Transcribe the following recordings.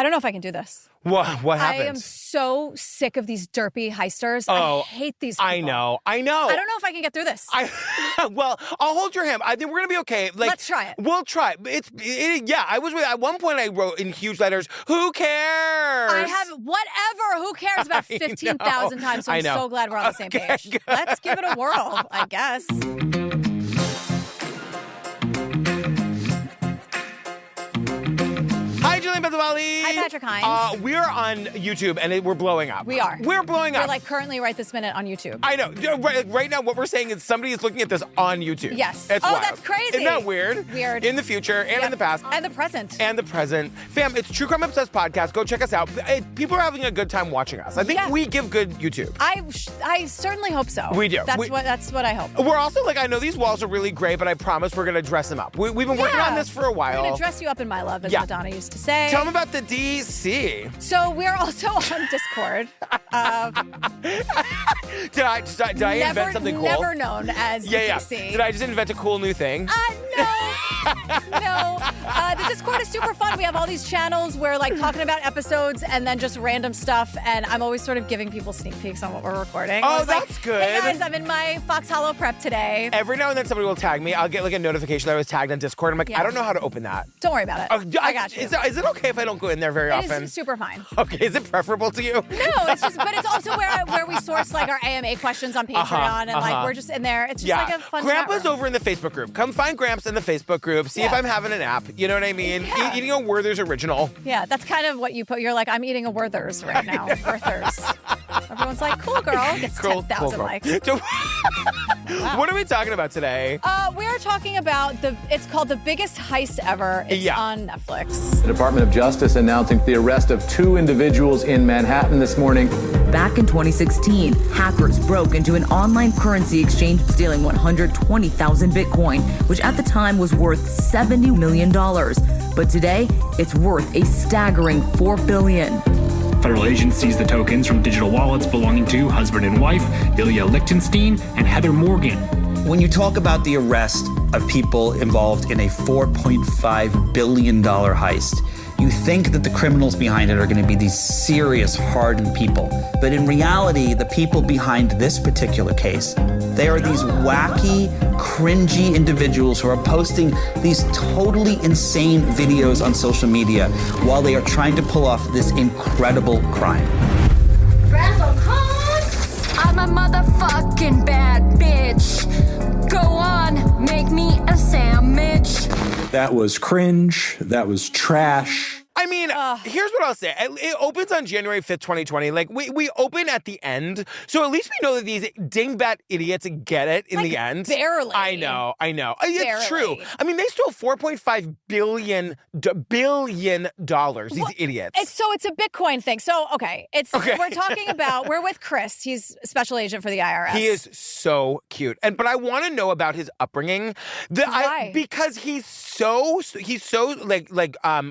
don't know if I can do this. What happened? I am so sick of these derpy heisters. I hate these people. I know. I don't know if I can get through this. Well, I'll hold your hand. I think we're going to be okay. Let's try it. We'll try. I was at one point I wrote in huge letters, who cares? I have whatever. Who cares about 15,000 times? So I'm so glad we're on the same page. Good. Let's give it a whirl, I guess. Hi, Julian Benzavalli. Hi, Patrick Hines. We're on YouTube, and we're blowing up. We are. We're blowing up. We're like currently right this minute on YouTube. I know. Right now, what we're saying is somebody is looking at this on YouTube. Yes. It's wild. That's crazy. Isn't that weird? Weird. In the future and in the past. And the present. And the present. Fam, it's True Crime Obsessed Podcast. Go check us out. People are having a good time watching us. I think we give good YouTube. I certainly hope so. We do. That's what I hope. We're also like, I know these walls are really gray, but I promise we're going to dress them up. We've been working on this for a while. We're going to dress you up in my love, as Madonna used to say. Tell them about the DC. So we're also on Discord. Did I invent something cool? Never known as DC. Did I just invent a cool new thing? No. No. The Discord is super fun. We have all these channels where like talking about episodes and then just random stuff. And I'm always sort of giving people sneak peeks on what we're recording. Oh, that's good. Hey guys, I'm in my Fox Hollow prep today. Every now and then somebody will tag me. I'll get like a notification that I was tagged on Discord. I'm like, I don't know how to open that. Don't worry about it. I got you. Is it okay if I don't go in there very often? It's super fine. Okay, is it preferable to you? No, but it's also where we source like our AMA questions on Patreon and like we're just in there. It's just like a fun Grandpa's over in the Facebook group. Come find Gramps in the Facebook group. See if I'm having an app. You know what I mean? Yeah. Eating a Werther's original. Yeah, that's kind of what you put. You're like, I'm eating a Werther's right now. Werther's. Everyone's like, cool girl. Gets 10,000 likes. Wow. What are we talking about today? We're talking about it's called The Biggest Heist Ever. It's on Netflix. The Department of Justice announcing the arrest of 2 individuals in Manhattan this morning. Back in 2016, hackers broke into an online currency exchange, stealing 120,000 Bitcoin, which at the time was worth $70 million. But today, it's worth a staggering $4 billion. Federal agents seized the tokens from digital wallets belonging to husband and wife Ilya Lichtenstein and Heather Morgan. When you talk about the arrest of people involved in a $4.5 billion heist, you think that the criminals behind it are going to be these serious, hardened people. But in reality, the people behind this particular case, they are these wacky, cringy individuals who are posting these totally insane videos on social media while they are trying to pull off this incredible crime. I'm a motherfucking bad bitch. Go on, make me a sandwich. That was cringe. That was trash. I mean, here's what I'll say. It opens on January 5th, 2020. Like, we open at the end, so at least we know that these dingbat idiots get it in the end. Barely. I know. It's true. I mean, they stole $4.5 billion, these idiots. It's a Bitcoin thing. So, okay. We're talking about, we're with Chris. He's special agent for the IRS. He is so cute. But I want to know about his upbringing. Why? Because he's so like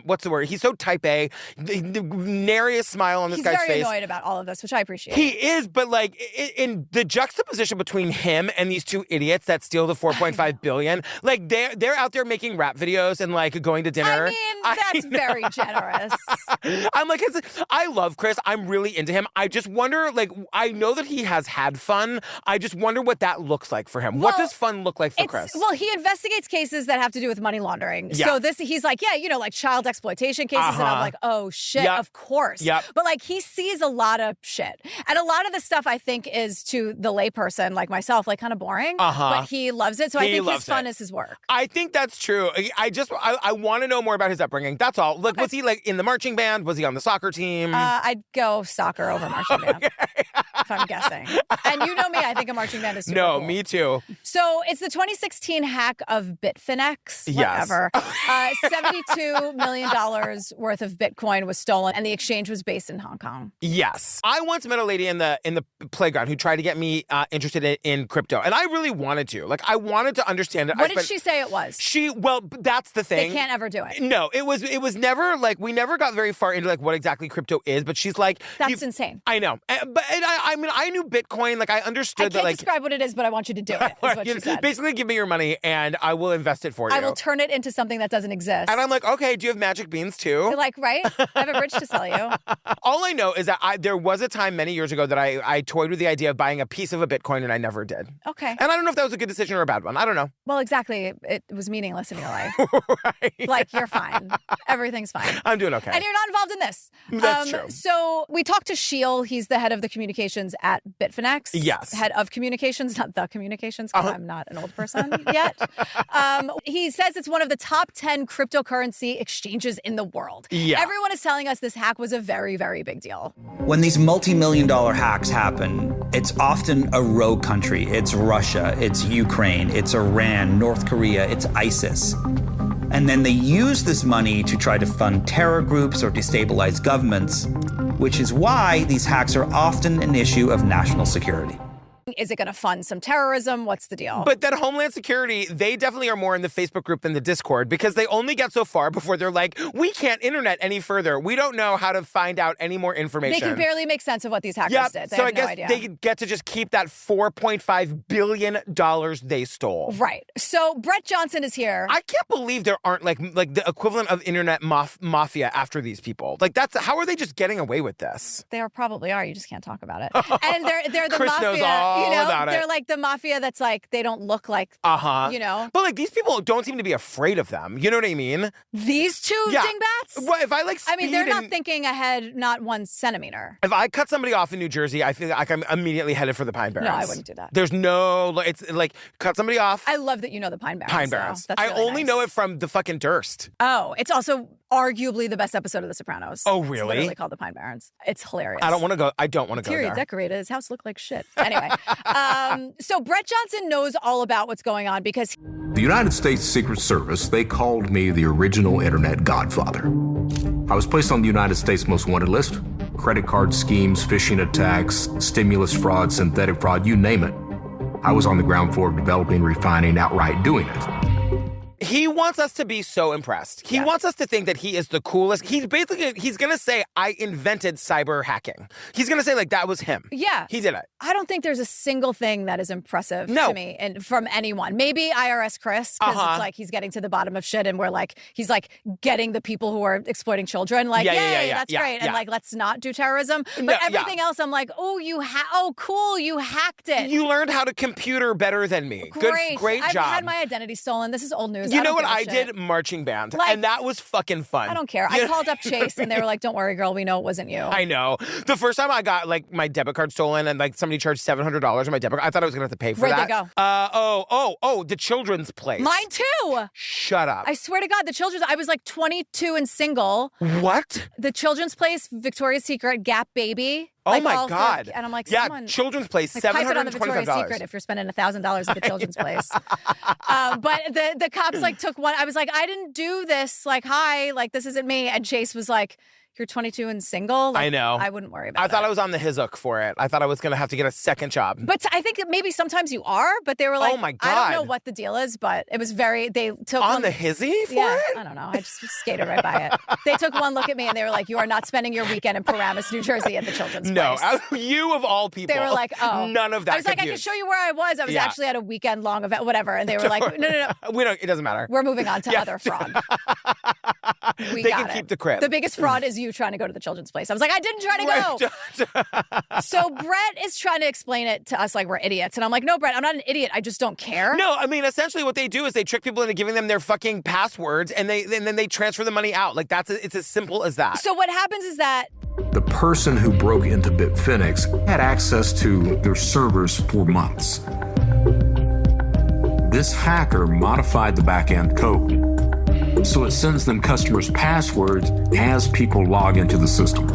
what's the word? He's so type A, the nariest smile on this guy's face. He's very annoyed about all of this, which I appreciate. He is, but like in the juxtaposition between him and these 2 idiots that steal the $4.5 billion, like they're out there making rap videos and like going to dinner. I mean, that's very generous. I'm like, I love Chris. I'm really into him. I just wonder, like, I know that he has had fun. I just wonder what that looks like for him. What does fun look like for Chris? Well, he investigates cases that have to do with money laundering. Yeah. So he's like, like child exploitation cases. And I'm like, oh shit, of course. Yep. But like he sees a lot of shit. And a lot of the stuff I think is to the layperson like myself, like kind of boring. But he loves it. So I think his fun is his work. I think that's true. I want to know more about his upbringing. That's all. Like, was he like in the marching band? Was he on the soccer team? I'd go soccer over marching band. If I'm guessing. And you know me, I think a marching band is super cool. Me too. So it's the 2016 hack of Bitfinex, whatever. $72 million worth of Bitcoin was stolen, and the exchange was based in Hong Kong. Yes. I once met a lady in the playground who tried to get me interested in crypto, and I really wanted to. Like, I wanted to understand it. What did she say it was? Well, that's the thing. They can't ever do it. No, it was never, like, we never got very far into, like, what exactly crypto is, but she's like... That's insane. I know. But I mean, I knew Bitcoin. Like, I understood that, I can't like... describe what it is, but I want you to do it, is what she said. Basically, give me your money, and I will invest it for you. I will turn it into something that doesn't exist. And I'm like, okay, do you have magic beans, too? You're like, right? I have a bridge to sell you. All I know is that there was a time many years ago that I toyed with the idea of buying a piece of a Bitcoin, and I never did. Okay. And I don't know if that was a good decision or a bad one. I don't know. Well, exactly. It was meaningless in your life. Right. Like, you're fine. Everything's fine. I'm doing okay. And you're not involved in this. That's true. So we talked to Sheil. He's the head of the communications at Bitfinex. Yes. Head of communications, not the communications, because I'm not an old person yet. He says it's one of the top 10 cryptocurrency exchanges in the world. Yeah. Everyone is telling us this hack was a very, very big deal. When these multi-million-dollar hacks happen, it's often a rogue country. It's Russia, it's Ukraine, it's Iran, North Korea, it's ISIS. And then they use this money to try to fund terror groups or destabilize governments, which is why these hacks are often an issue of national security. Is it going to fund some terrorism? What's the deal? But then Homeland Security, they definitely are more in the Facebook group than the Discord because they only get so far before they're like, we can't internet any further. We don't know how to find out any more information. They can barely make sense of what these hackers did. They so have I guess no idea. they get to just keep that $4.5 billion they stole. Right. So Brett Johnson is here. I can't believe there aren't like the equivalent of internet mafia after these people. Like how are they just getting away with this? They probably are. You just can't talk about it. And they're the Chris mafia. knows all about it. They're like the mafia that's like they don't look like. You know. But like these people don't seem to be afraid of them. You know what I mean? These two dingbats. Well, if I like, I mean, they're not thinking ahead, not 1 centimeter. If I cut somebody off in New Jersey, I feel like I'm immediately headed for the Pine Barrens. No, I wouldn't do that. There's no. It's like cut somebody off. I love that you know the Pine Barrens. Pine Barrens. That's I really only nice. know it from the fucking Durst. Oh, it's also arguably the best episode of The Sopranos. Oh, It's really? literally called the Pine Barrens. It's hilarious. I don't want to go. I don't want to go Interior there. decorated. His house looked like shit. Anyway, so Brett Johnson knows all about what's going on because The United States Secret Service, they called me the original internet godfather. I was placed on the United States Most Wanted list. Credit card schemes, phishing attacks, stimulus fraud, synthetic fraud, you name it. I was on the ground floor of developing, refining, outright doing it. He wants us to be so impressed. He wants us to think that he is the coolest. He's going to say, I invented cyber hacking. He's going to say, like, that was him. Yeah. He did it. I don't think there's a single thing that is impressive to me and from anyone. Maybe IRS Chris, because it's like he's getting to the bottom of shit and he's like getting the people who are exploiting children. Like, yay, that's great. And like, let's not do terrorism. But everything else, I'm like, oh, cool, you hacked it. You learned how to computer better than me. Great job. I've had my identity stolen. This is old news. You know what I did? Marching band. Like, and that was fucking fun. I don't care. I called up Chase and they were like, don't worry, girl, we know it wasn't you. I know. The first time I got like my debit card stolen and like somebody charged $700 on my debit card, I thought I was going to have to pay for that. Where'd they go? The children's place. Mine too. Shut up. I swear to God, the children's, I was like 22 and single. What? The children's place, Victoria's Secret, Gap Baby. Oh my God. And I'm like, children's place, like, pipe it on the Victoria's $725. Secret if you're spending $1,000 at the children's place. But the cops like took one. I was like, I didn't do this. Like, hi, like this isn't me. And Chase was like, you're 22 and single. Like, I know. I wouldn't worry about it. I thought I was on the hizzock for it. I thought I was going to have to get a second job. But I think that maybe sometimes you are, but they were like, oh my God. I don't know what the deal is, but it was they took on the hizzy for it? I don't know. I just skated right by it. They took one look at me and they were like, you are not spending your weekend in Paramus, New Jersey at the children's place. No, you of all people. They were like, oh. None of that. I was like, I can show you where I was. I was actually at a weekend long event, whatever. And they were like, no. It doesn't matter. We're moving on to other fraud. They can keep the crib. The biggest fraud is you trying to go to the children's place. I was like, I didn't try to go. So Brett is trying to explain it to us like we're idiots. And I'm like, no, Brett, I'm not an idiot. I just don't care. No, I mean, essentially what they do is they trick people into giving them their fucking passwords and then they transfer the money out. Like it's as simple as that. So what happens is that The person who broke into Bitfinex had access to their servers for months. This hacker modified the back-end code, so it sends them customers' passwords as people log into the system.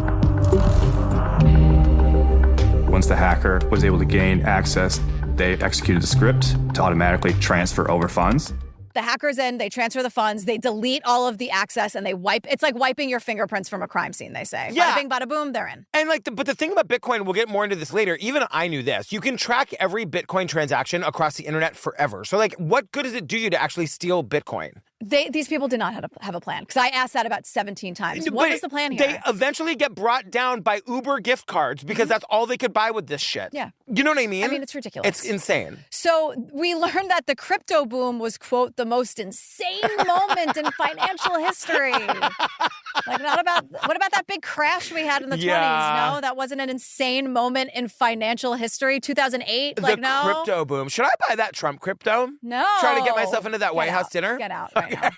Once the hacker was able to gain access, they executed the script to automatically transfer over funds. the hackers in, they transfer the funds, they delete all of the access, and they wipe. It's like wiping your fingerprints from a crime scene, they say. Yeah. Bada bing, bada boom, they're in. And but the thing about Bitcoin, we'll get more into this later, even I knew this. You can track every Bitcoin transaction across the internet forever. So what good does it do you to actually steal Bitcoin? These people did not have a plan, because I asked that about 17 times. What was the plan here? They eventually get brought down by Uber gift cards because that's all they could buy with this shit. Yeah. You know what I mean? I mean, it's ridiculous. It's insane. So we learned that the crypto boom was, quote, the most insane moment in financial history. Like, what about that big crash we had in the 20s? No, that wasn't an insane moment in financial history. 2008? Like, no. The crypto boom. Should I buy that Trump crypto? No. Try to get myself into that White House dinner? Get out right now.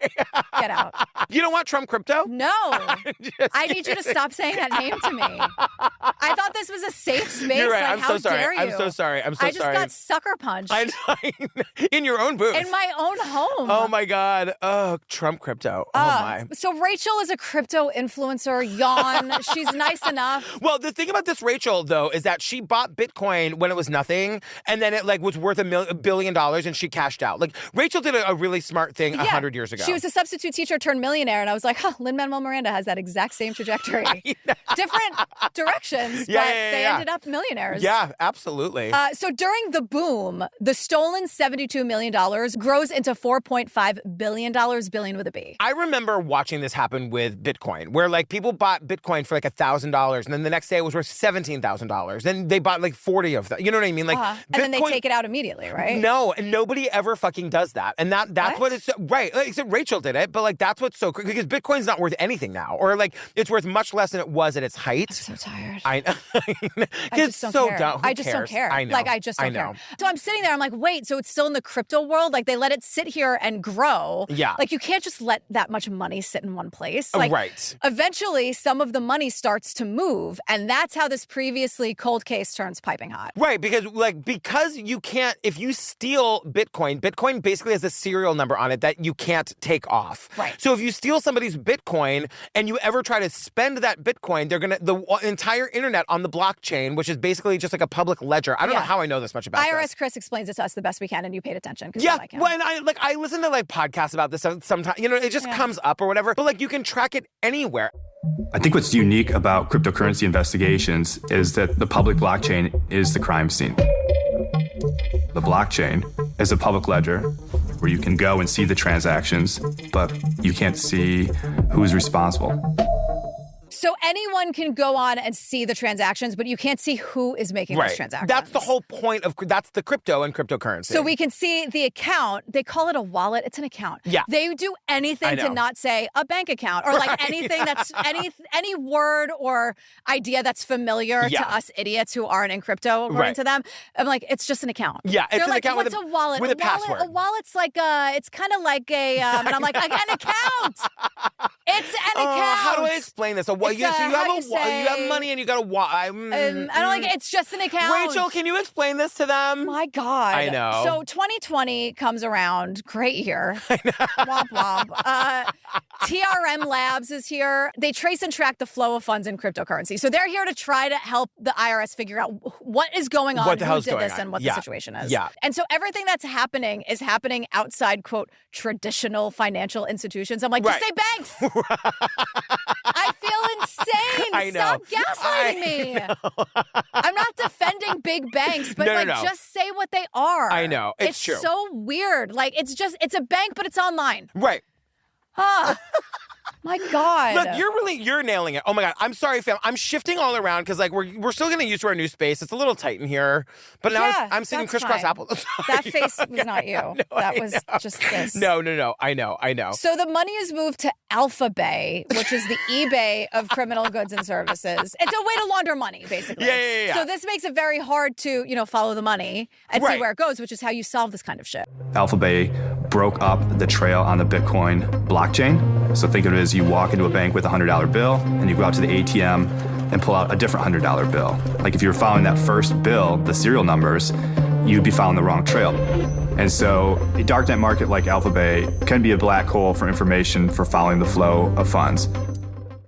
Get out. You don't want Trump crypto? No. I need you to stop saying that name to me. I thought this was a safe space. You're right. Like, I'm how so sorry. dare you? I'm so sorry. I just got sucker punched. In your own booth. In my own home. Oh, my God. Oh, Trump crypto. Oh, my. So Rachel is a crypto influencer. Yawn. She's nice enough. Well, the thing about this Rachel, though, is that she bought Bitcoin when it was nothing, and then it was worth $1 billion, and she cashed out. Like, Rachel did a really smart thing 100 years ago. She was a substitute teacher turned millionaire, and I was like, Lin-Manuel Miranda has that exact same trajectory. Different directions, but they ended up millionaires. Yeah, absolutely. So during the boom, the stolen $72 million grows into $4.5 billion with a B. I remember watching this happen with Bitcoin, where people bought Bitcoin for $1,000, and then the next day it was worth $17,000. Then they bought 40 of them. You know what I mean? And then they take it out immediately, right? No, and nobody ever fucking does that. And that's what it's right. Except Rachel did it, but that's what's so crazy, because Bitcoin's not worth anything now, or it's worth much less than it was at its height. I'm so tired. I just don't care. I just don't care. I know. I just don't care. So I'm sitting there, I'm like, wait, so it's still in the crypto world? They let it sit here and grow. Yeah. You can't just let that much money sit in one place. Right. Eventually, some of the money starts to move, and that's how this previously cold case turns piping hot. Right, because you can't, if you steal Bitcoin basically has a serial number on it that you can't take off. Right. So if you steal somebody's Bitcoin and you ever try to spend that Bitcoin, the entire internet on the blockchain, which is basically just a public ledger. I don't know how I know this much about IRS this. Chris explains it to us the best we can, and you paid attention. Yeah, well, and I listen to podcasts about this sometimes. It just comes up or whatever. But you can track it anywhere. I think what's unique about cryptocurrency investigations is that the public blockchain is the crime scene. The blockchain is a public ledger where you can go and see the transactions, but you can't see who's responsible. So anyone can go on and see the transactions, but you can't see who is making those transactions. That's the whole point that's the crypto and cryptocurrency. So we can see the account. They call it a wallet. It's an account. Yeah. They do anything to not say a bank account or anything that's any word or idea that's familiar to us idiots who aren't in crypto, according to them. I'm like, it's just an account. Yeah, it's an account what's with a wallet? With a password. A wallet's it's kind of like a, and I'm like, an account. It's an account. How do I explain this? You have money and you got a wallet. I don't it's just an account. Rachel, can you explain this to them? My God. I know. So 2020 comes around. Great year. Womp womp. TRM Labs is here. They trace and track the flow of funds in cryptocurrency. So they're here to try to help the IRS figure out what is going on, who did this, and what the situation is. Yeah. And so everything that's happening is happening outside, quote, traditional financial institutions. I'm like, just say banks. I feel insane. I know. Stop gaslighting me. I'm not defending big banks, but just say what they are. I know. It's true. It's so weird. It's a bank, but it's online. Right. My God. Look, you're nailing it. Oh my God. I'm sorry, fam. I'm shifting all around because we're still getting used to our new space. It's a little tight in here. But now I'm sitting crisscross apple. That face was not you. That was just this. No. I know. So the money is moved to Alphabay, which is the eBay of criminal goods and services. It's a way to launder money, basically. Yeah. So this makes it very hard to, follow the money and see where it goes, which is how you solve this kind of shit. Alphabay broke up the trail on the Bitcoin blockchain. So think of it as you walk into a bank with a $100 bill and you go out to the ATM and pull out a different $100 bill. If you were following that first bill, the serial numbers, you'd be following the wrong trail. And so a darknet market like Alphabay can be a black hole for information for following the flow of funds.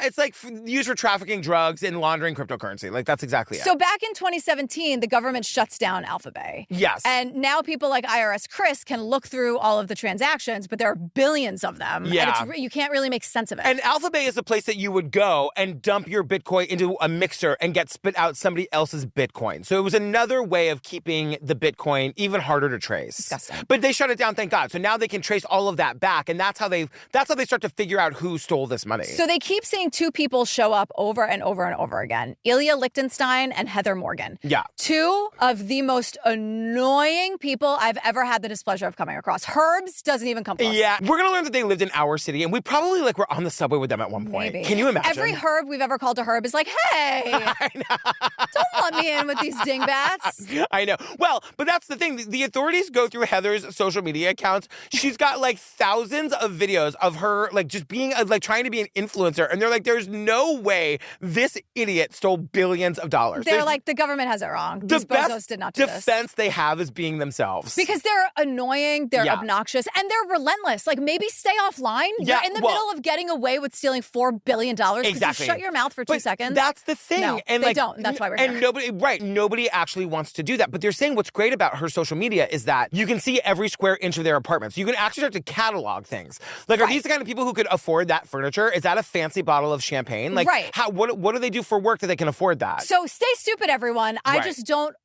It's like used for trafficking drugs and laundering cryptocurrency. Like, that's exactly it. So back in 2017, the government shuts down Alphabet. Yes. And now people like IRS Chris can look through all of the transactions, but there are billions of them. Yeah. And you can't really make sense of it. And Alphabet is a place that you would go and dump your Bitcoin into a mixer and get spit out somebody else's Bitcoin. So it was another way of keeping the Bitcoin even harder to trace. Disgusting. But they shut it down, thank God. So now they can trace all of that back, and that's how they start to figure out who stole this money. So they keep seeing two people show up over and over and over again. Ilya Lichtenstein and Heather Morgan. Yeah. Two of the most annoying people I've ever had the displeasure of coming across. Herbs doesn't even come close. Yeah. We're going to learn that they lived in our city, and we probably were on the subway with them at one point. Maybe. Can you imagine? Every Herb we've ever called a Herb is like, hey, don't let me in with these dingbats. I know. Well, but that's the thing. The authorities go through Heather's social media accounts. She's got like thousands of videos of her like just being like trying to be an influencer. And they're like, there's no way this idiot stole billions of dollars. They're like, the government has it wrong. These bozos did not do this. The defense they have is being themselves. Because they're annoying, they're obnoxious, and they're relentless. Like, maybe stay offline. You're in the middle of getting away with stealing $4 billion. Exactly. You shut your mouth for 2 seconds. That's the thing. No, and they like, don't. That's why we're here. And nobody actually wants to do that. But they're saying what's great about her social media is that you can see every square inch of their apartments. You can actually start to catalog things. Like, are these the kind of people who could afford that furniture? Is that a fancy bottle of champagne? Like, what do they do for work that they can afford that? So stay stupid, everyone. I just don't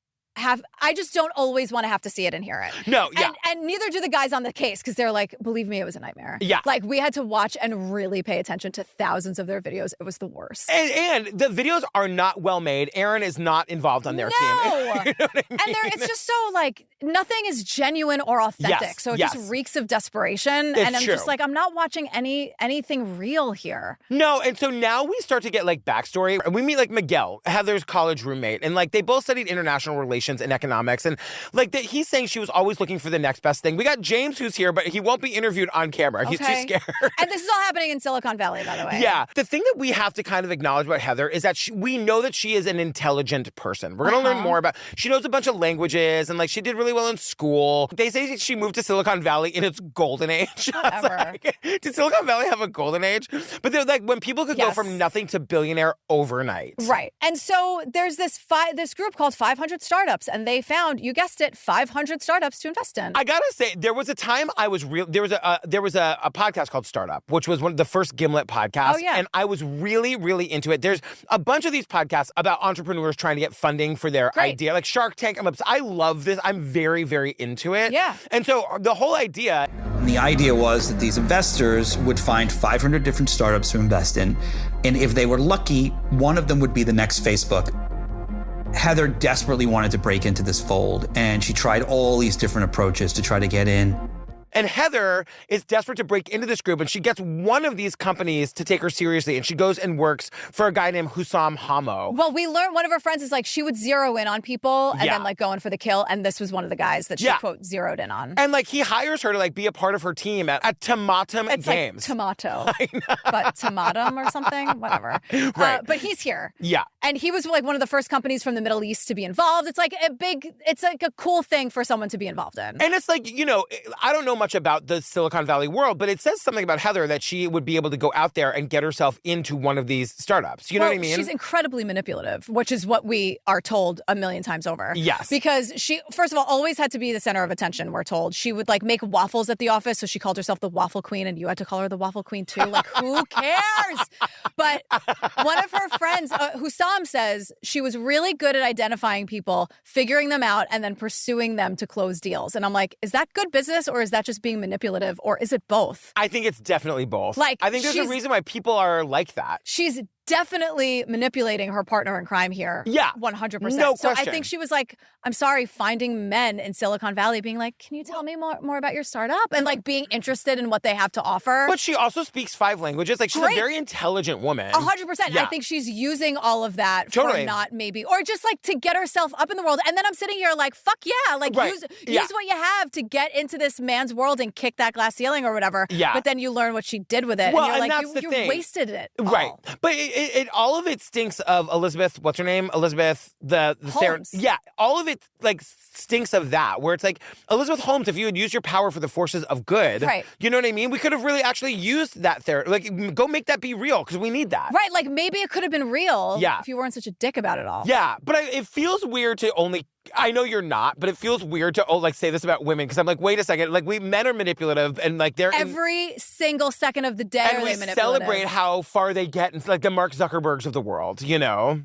always want to have to see it and hear it. No, yeah. And neither do the guys on the case, because they're like, believe me, it was a nightmare. Yeah. Like, we had to watch and really pay attention to thousands of their videos. It was the worst. And the videos are not well made. Aaron is not involved on their team. You know what I mean? And it's just so like, nothing is genuine or authentic. Yes, so it just reeks of desperation. It's and I'm true. just like, I'm not watching anything real here. No, and so now we start to get like backstory. We meet like Miguel, Heather's college roommate, and like they both studied international relations and economics. And like he's saying she was always looking for the next best thing. We got James who's here, but he won't be interviewed on camera. He's too scared. And this is all happening in Silicon Valley, by the way. Yeah. The thing that we have to kind of acknowledge about Heather is that we know that she is an intelligent person. We're going to learn more about, she knows a bunch of languages and like she did really well in school. They say she moved to Silicon Valley in its golden age. Like, did Silicon Valley have a golden age? But they're like when people could go from nothing to billionaire overnight. Right. And so there's this group called 500 Startups, and they found, you guessed it, 500 startups to invest in. I gotta say, there was a time I was there was a podcast called Startup, which was one of the first Gimlet podcasts. Oh, yeah. And I was really, really into it. There's a bunch of these podcasts about entrepreneurs trying to get funding for their idea. Like Shark Tank. I love this. I'm very, very into it. Yeah. And so the whole idea. And the idea was that these investors would find 500 different startups to invest in. And if they were lucky, one of them would be the next Facebook. Heather desperately wanted to break into this fold, and she tried all these different approaches to try to get in. And Heather is desperate to break into this group, and she gets one of these companies to take her seriously, and she goes and works for a guy named Hussam Hamo. Well, we learned, one of her friends is like, she would zero in on people and then like go in for the kill, and this was one of the guys that she, quote, zeroed in on. And like he hires her to like be a part of her team at Tomatum Games. Like tomato, but tomatum or something, whatever. Right. But he's here. Yeah. And he was like one of the first companies from the Middle East to be involved. It's like a cool thing for someone to be involved in. And it's like, you know, I don't know much about the Silicon Valley world, but it says something about Heather that she would be able to go out there and get herself into one of these startups. You know what I mean? She's incredibly manipulative, which is what we are told a million times over. Yes. Because she, first of all, always had to be the center of attention, we're told. She would like make waffles at the office, so she called herself the Waffle Queen, and you had to call her the Waffle Queen too. Like, who cares? But one of her friends, Hussam, says she was really good at identifying people, figuring them out, and then pursuing them to close deals. And I'm like, is that good business, or is that just being manipulative, or is it both? I think it's definitely both. Like, I think there's a reason why people are like that. She's definitely manipulating her partner in crime here. Yeah. 100%. No so question. I think she was like, I'm sorry, finding men in Silicon Valley being like, can you tell me more about your startup? And like being interested in what they have to offer. But she also speaks 5 languages. Like she's a very intelligent woman. 100%. Yeah. I think she's using all of that Totally. for not maybe, or just like to get herself up in the world. And then I'm sitting here like, fuck yeah. Like use what you have to get into this man's world and kick that glass ceiling or whatever. Yeah. But then you learn what she did with it. Well, and you're and like, that's the you thing. wasted it. Right. all. But all of it stinks of Elizabeth, what's her name? Elizabeth, the Holmes. Yeah, all of it, like, stinks of that, where it's like, Elizabeth Holmes, if you had used your power for the forces of good, right. You know what I mean? We could have really actually used that therapy. Like, go make that be real, because we need that. Right, like, maybe it could have been real if you weren't such a dick about it all. Yeah, but it feels weird to only... I know you're not, but it feels weird to say this about women, because I'm like, wait a second, like, men are manipulative, and like they're every single second of the day and are they we manipulative. Celebrate how far they get, and like the Mark Zuckerbergs of the world, you know.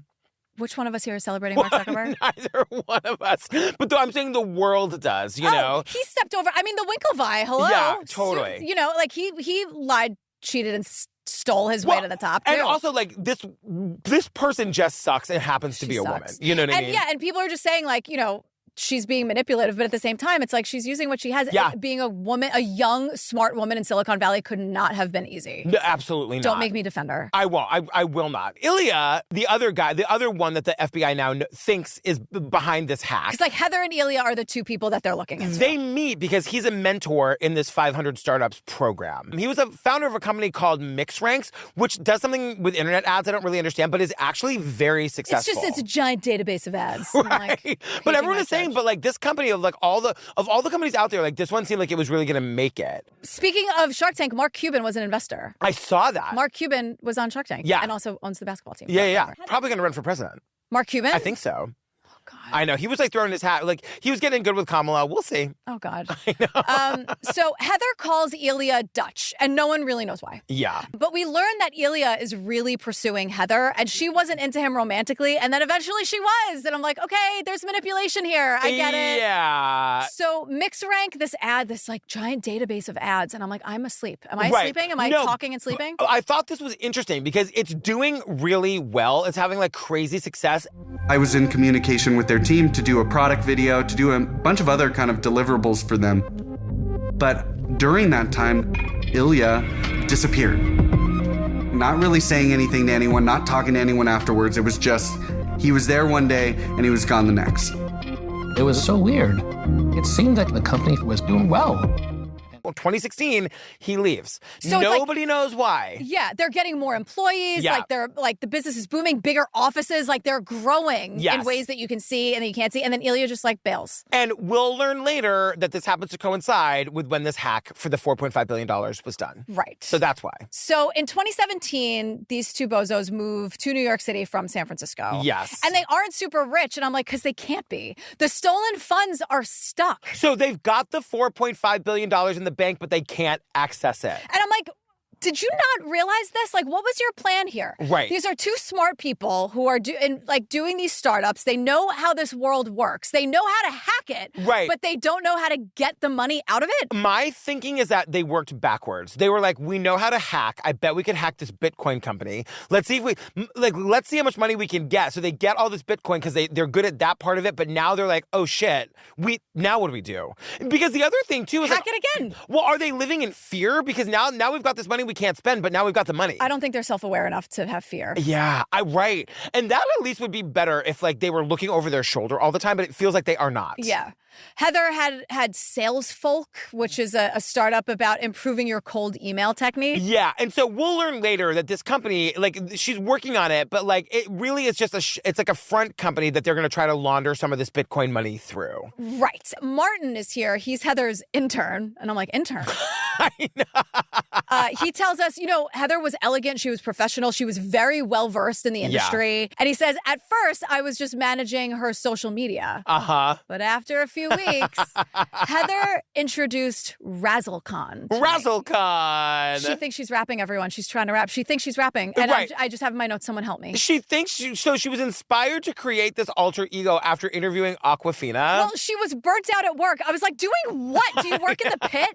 Which one of us here is celebrating Mark Zuckerberg? Neither one of us, but I'm saying the world does, you know. He stepped over. I mean, the Winklevi. Hello. Yeah, totally. So, you know, like he lied, cheated, and stole his way to the top too. And also, like, this person just sucks and happens to be a woman. You know what I mean? Yeah, and people are just saying, like, you know, she's being manipulative, but at the same time, it's like she's using what she has. Yeah. Being a woman, a young, smart woman in Silicon Valley could not have been easy. No, absolutely not. Don't make me defend her. I won't. I will not. Ilya, the other guy, the other one that the FBI now thinks is behind this hack. Because, like, Heather and Ilya are the two people that they're looking into. They meet because he's a mentor in this 500 Startups program. He was a founder of a company called MixRanks, which does something with internet ads I don't really understand, but is actually very successful. It's a giant database of ads. Right. Like, but everyone is saying, but like this company of all the companies out there, like this one seemed like it was really going to make it. Speaking of Shark Tank, Mark Cuban was an investor. I saw that. Mark Cuban was on Shark Tank. Yeah. And also owns the basketball team. Yeah. Probably going to run for president. Mark Cuban? I think so. God. I know. He was like throwing his hat. Like he was getting good with Kamala. We'll see. Oh, God. I know. So Heather calls Ilya Dutch, and no one really knows why. Yeah. But we learned that Ilya is really pursuing Heather, and she wasn't into him romantically, and then eventually she was. And I'm like, okay, there's manipulation here. I get it. Yeah. So MixRank, this ad, this like giant database of ads, and I'm like, I'm asleep. Am I sleeping? Am I talking and sleeping? I thought this was interesting because it's doing really well. It's having like crazy success. I was in communication with their team to do a product video, to do a bunch of other kind of deliverables for them. But during that time, Ilya disappeared. Not really saying anything to anyone, not talking to anyone afterwards. It was just, he was there one day and he was gone the next. It was so weird. It seemed like the company was doing well. 2016, he leaves. So nobody knows why. Yeah, they're getting more employees. Yeah. Like they're like the business is booming, bigger offices. Like they're growing in ways that you can see and that you can't see. And then Ilya just like bails. And we'll learn later that this happens to coincide with when this hack for the $4.5 billion was done. Right. So that's why. So in 2017, these two bozos moved to New York City from San Francisco. Yes. And they aren't super rich. And I'm like, because they can't be. The stolen funds are stuck. So they've got the $4.5 billion in the bank, but they can't access it. And I'm like, did you not realize this? Like, what was your plan here? Right. These are two smart people who are doing these startups. They know how this world works. They know how to hack it. Right. But they don't know how to get the money out of it. My thinking is that they worked backwards. They were like, we know how to hack. I bet we could hack this Bitcoin company. Let's see if let's see how much money we can get. So they get all this Bitcoin because they're good at that part of it. But now they're like, oh shit, now what do we do? Because the other thing too is hack it again. Well, are they living in fear? Because now we've got this money we can't spend, but now we've got the money. I don't think they're self-aware enough to have fear. Yeah, right. And that at least would be better if like they were looking over their shoulder all the time, but it feels like they are not. Yeah. Heather had Salesfolk, which is a startup about improving your cold email technique. Yeah, and so we'll learn later that this company, like, she's working on it, but like, it really is just it's like a front company that they're going to try to launder some of this Bitcoin money through. Right. Martin is here. He's Heather's intern, and I'm like, intern. I know. He tells us, Heather was elegant. She was professional. She was very well versed in the industry. Yeah. And he says, at first, I was just managing her social media. Uh-huh. But after a few weeks, Heather introduced RazzleCon. RazzleCon. She thinks she's rapping, everyone. She's trying to rap. She thinks she's rapping. And right. I just have in my notes, someone help me. She thinks she was inspired to create this alter ego after interviewing Awkwafina. Well, she was burnt out at work. I was like, doing what? Do you work in the pit?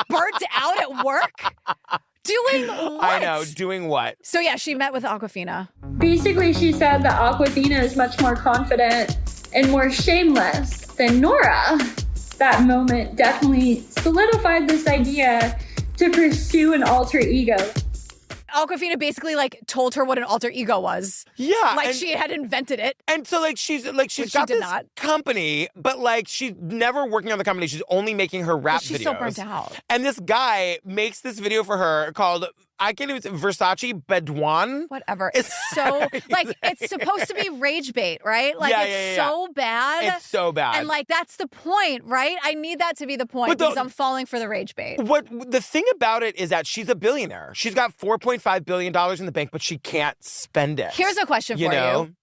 Burnt out at work? Doing what? I know, doing what? So yeah, she met with Awkwafina. Basically, she said that Awkwafina is much more confident and more shameless than Nora. That moment definitely solidified this idea to pursue an alter ego. Awkwafina basically told her what an alter ego was. Yeah. She had invented it. And so she's got this company, but she's never working on the company. She's only making her rap videos. She's so burnt out. And this guy makes this video for her called I can't even, Versace Bedouin. Whatever. It's so, like, it's supposed to be rage bait, right? Like, it's so bad. It's so bad. And, like, that's the point, right? I need that to be the point because I'm falling for the rage bait. The thing about it is that she's a billionaire. She's got $4.5 billion in the bank, but she can't spend it. Here's a question for you.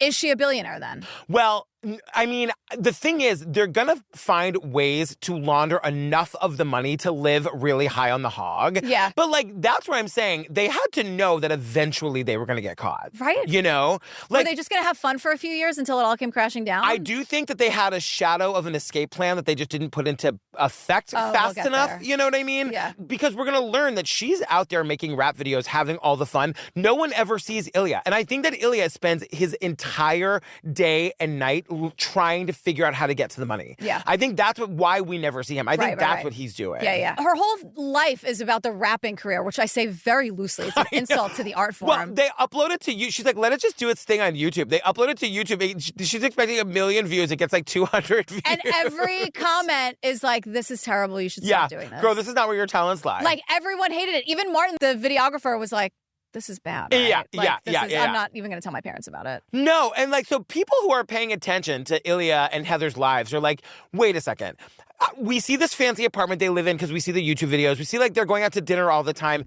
Is she a billionaire then? Well, I mean, the thing is, they're going to find ways to launder enough of the money to live really high on the hog. Yeah. But, like, that's what I'm saying. They had to know that eventually they were going to get caught. Right. You know? Like, were they just going to have fun for a few years until it all came crashing down? I do think that they had a shadow of an escape plan that they just didn't put into effect fast enough. There. You know what I mean? Yeah. Because we're going to learn that she's out there making rap videos, having all the fun. No one ever sees Ilya. And I think that Ilya spends his entire day and night trying to figure out how to get to the money. Yeah. I think that's why we never see him. I think that's what he's doing. Yeah. Her whole life is about the rapping career, which I say very loosely. It's an insult to the art form. Well, they upload it to you. She's like, let it just do its thing on YouTube. They upload it to YouTube. She's expecting 1 million views. It gets like 200 views. And every comment is like, this is terrible. You should stop doing this. Girl, this is not where your talents lie. Like, everyone hated it. Even Martin, the videographer, was like, this is bad. Right? I'm not even going to tell my parents about it. No, and like, so people who are paying attention to Ilya and Heather's lives are like, wait a second. We see this fancy apartment they live in because we see the YouTube videos. We see like they're going out to dinner all the time.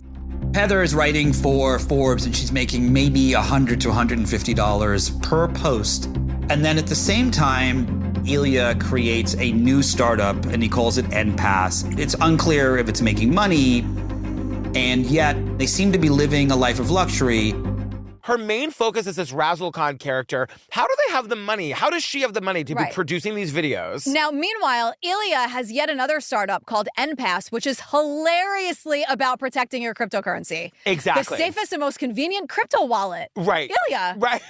Heather is writing for Forbes and she's making maybe $100 to $150 per post. And then at the same time, Ilya creates a new startup and he calls it NPass. It's unclear if it's making money, and yet they seem to be living a life of luxury. Her main focus is this Razzle Khan character. How do they have the money? How does she have the money to be producing these videos? Now, meanwhile, Ilya has yet another startup called NPass, which is hilariously about protecting your cryptocurrency. Exactly. The safest and most convenient crypto wallet. Right. Ilya. Right.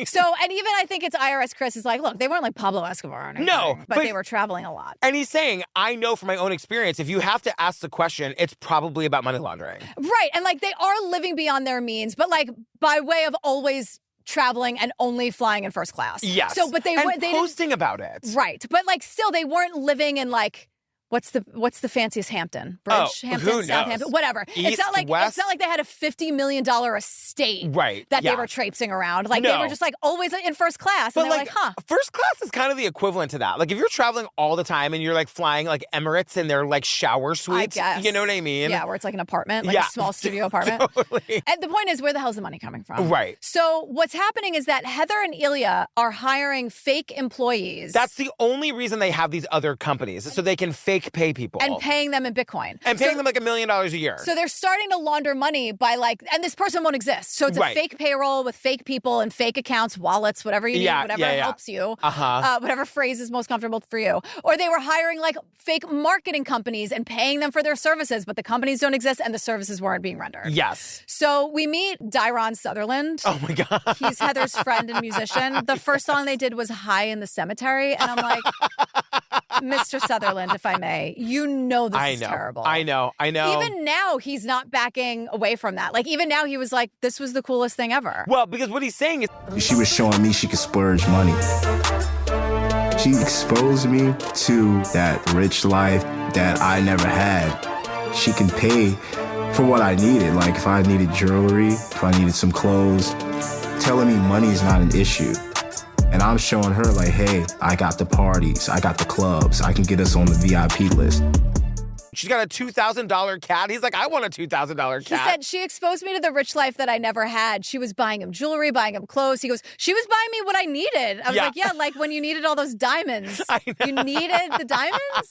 So, and even I think it's IRS Chris is like, look, they weren't like Pablo Escobar or anything. No. But they were traveling a lot. And he's saying, I know from my own experience, if you have to ask the question, it's probably about money laundering. Right. And like, they are living beyond their means, but like, by way of always traveling and only flying in first class. Yes. So, but they posting about it. Right. But like, still, they weren't living in like, what's the fanciest Hampton? Bridge, Hampton, Southampton, whatever. East, it's not like West. It's not like they had a $50 million estate that they were traipsing around. Like they were just like always in first class. But and they're like, first class is kind of the equivalent to that. Like if you're traveling all the time and you're like flying like Emirates in their like shower suites, I guess. You know what I mean? Yeah, where it's like an apartment, like a small studio apartment. Totally. And the point is, where the hell's the money coming from? Right. So what's happening is that Heather and Ilya are hiring fake employees. That's the only reason they have these other companies, so they can fake pay people. And paying them in Bitcoin. And paying them like $1 million a year. So they're starting to launder money by like, and this person won't exist. So it's a fake payroll with fake people and fake accounts, wallets, whatever you need, whatever helps you. Whatever phrase is most comfortable for you. Or they were hiring like fake marketing companies and paying them for their services, but the companies don't exist and the services weren't being rendered. Yes. So we meet Dyron Sutherland. Oh my God. He's Heather's friend and musician. The first song they did was High in the Cemetery. And I'm like, Mr. Sutherland, if I may, you know this is terrible. I know. Even now, he's not backing away from that. Like, even now, he was like, this was the coolest thing ever. Well, because what he's saying is... She was showing me she could splurge money. She exposed me to that rich life that I never had. She can pay for what I needed. Like, if I needed jewelry, if I needed some clothes, telling me money's not an issue. And I'm showing her like, hey, I got the parties, I got the clubs, I can get us on the VIP list. She's got a $2,000 cat. He's like, I want a $2,000 cat. He said, she exposed me to the rich life that I never had. She was buying him jewelry, buying him clothes. He goes, she was buying me what I needed. I was like, yeah, like when you needed all those diamonds. You needed the diamonds?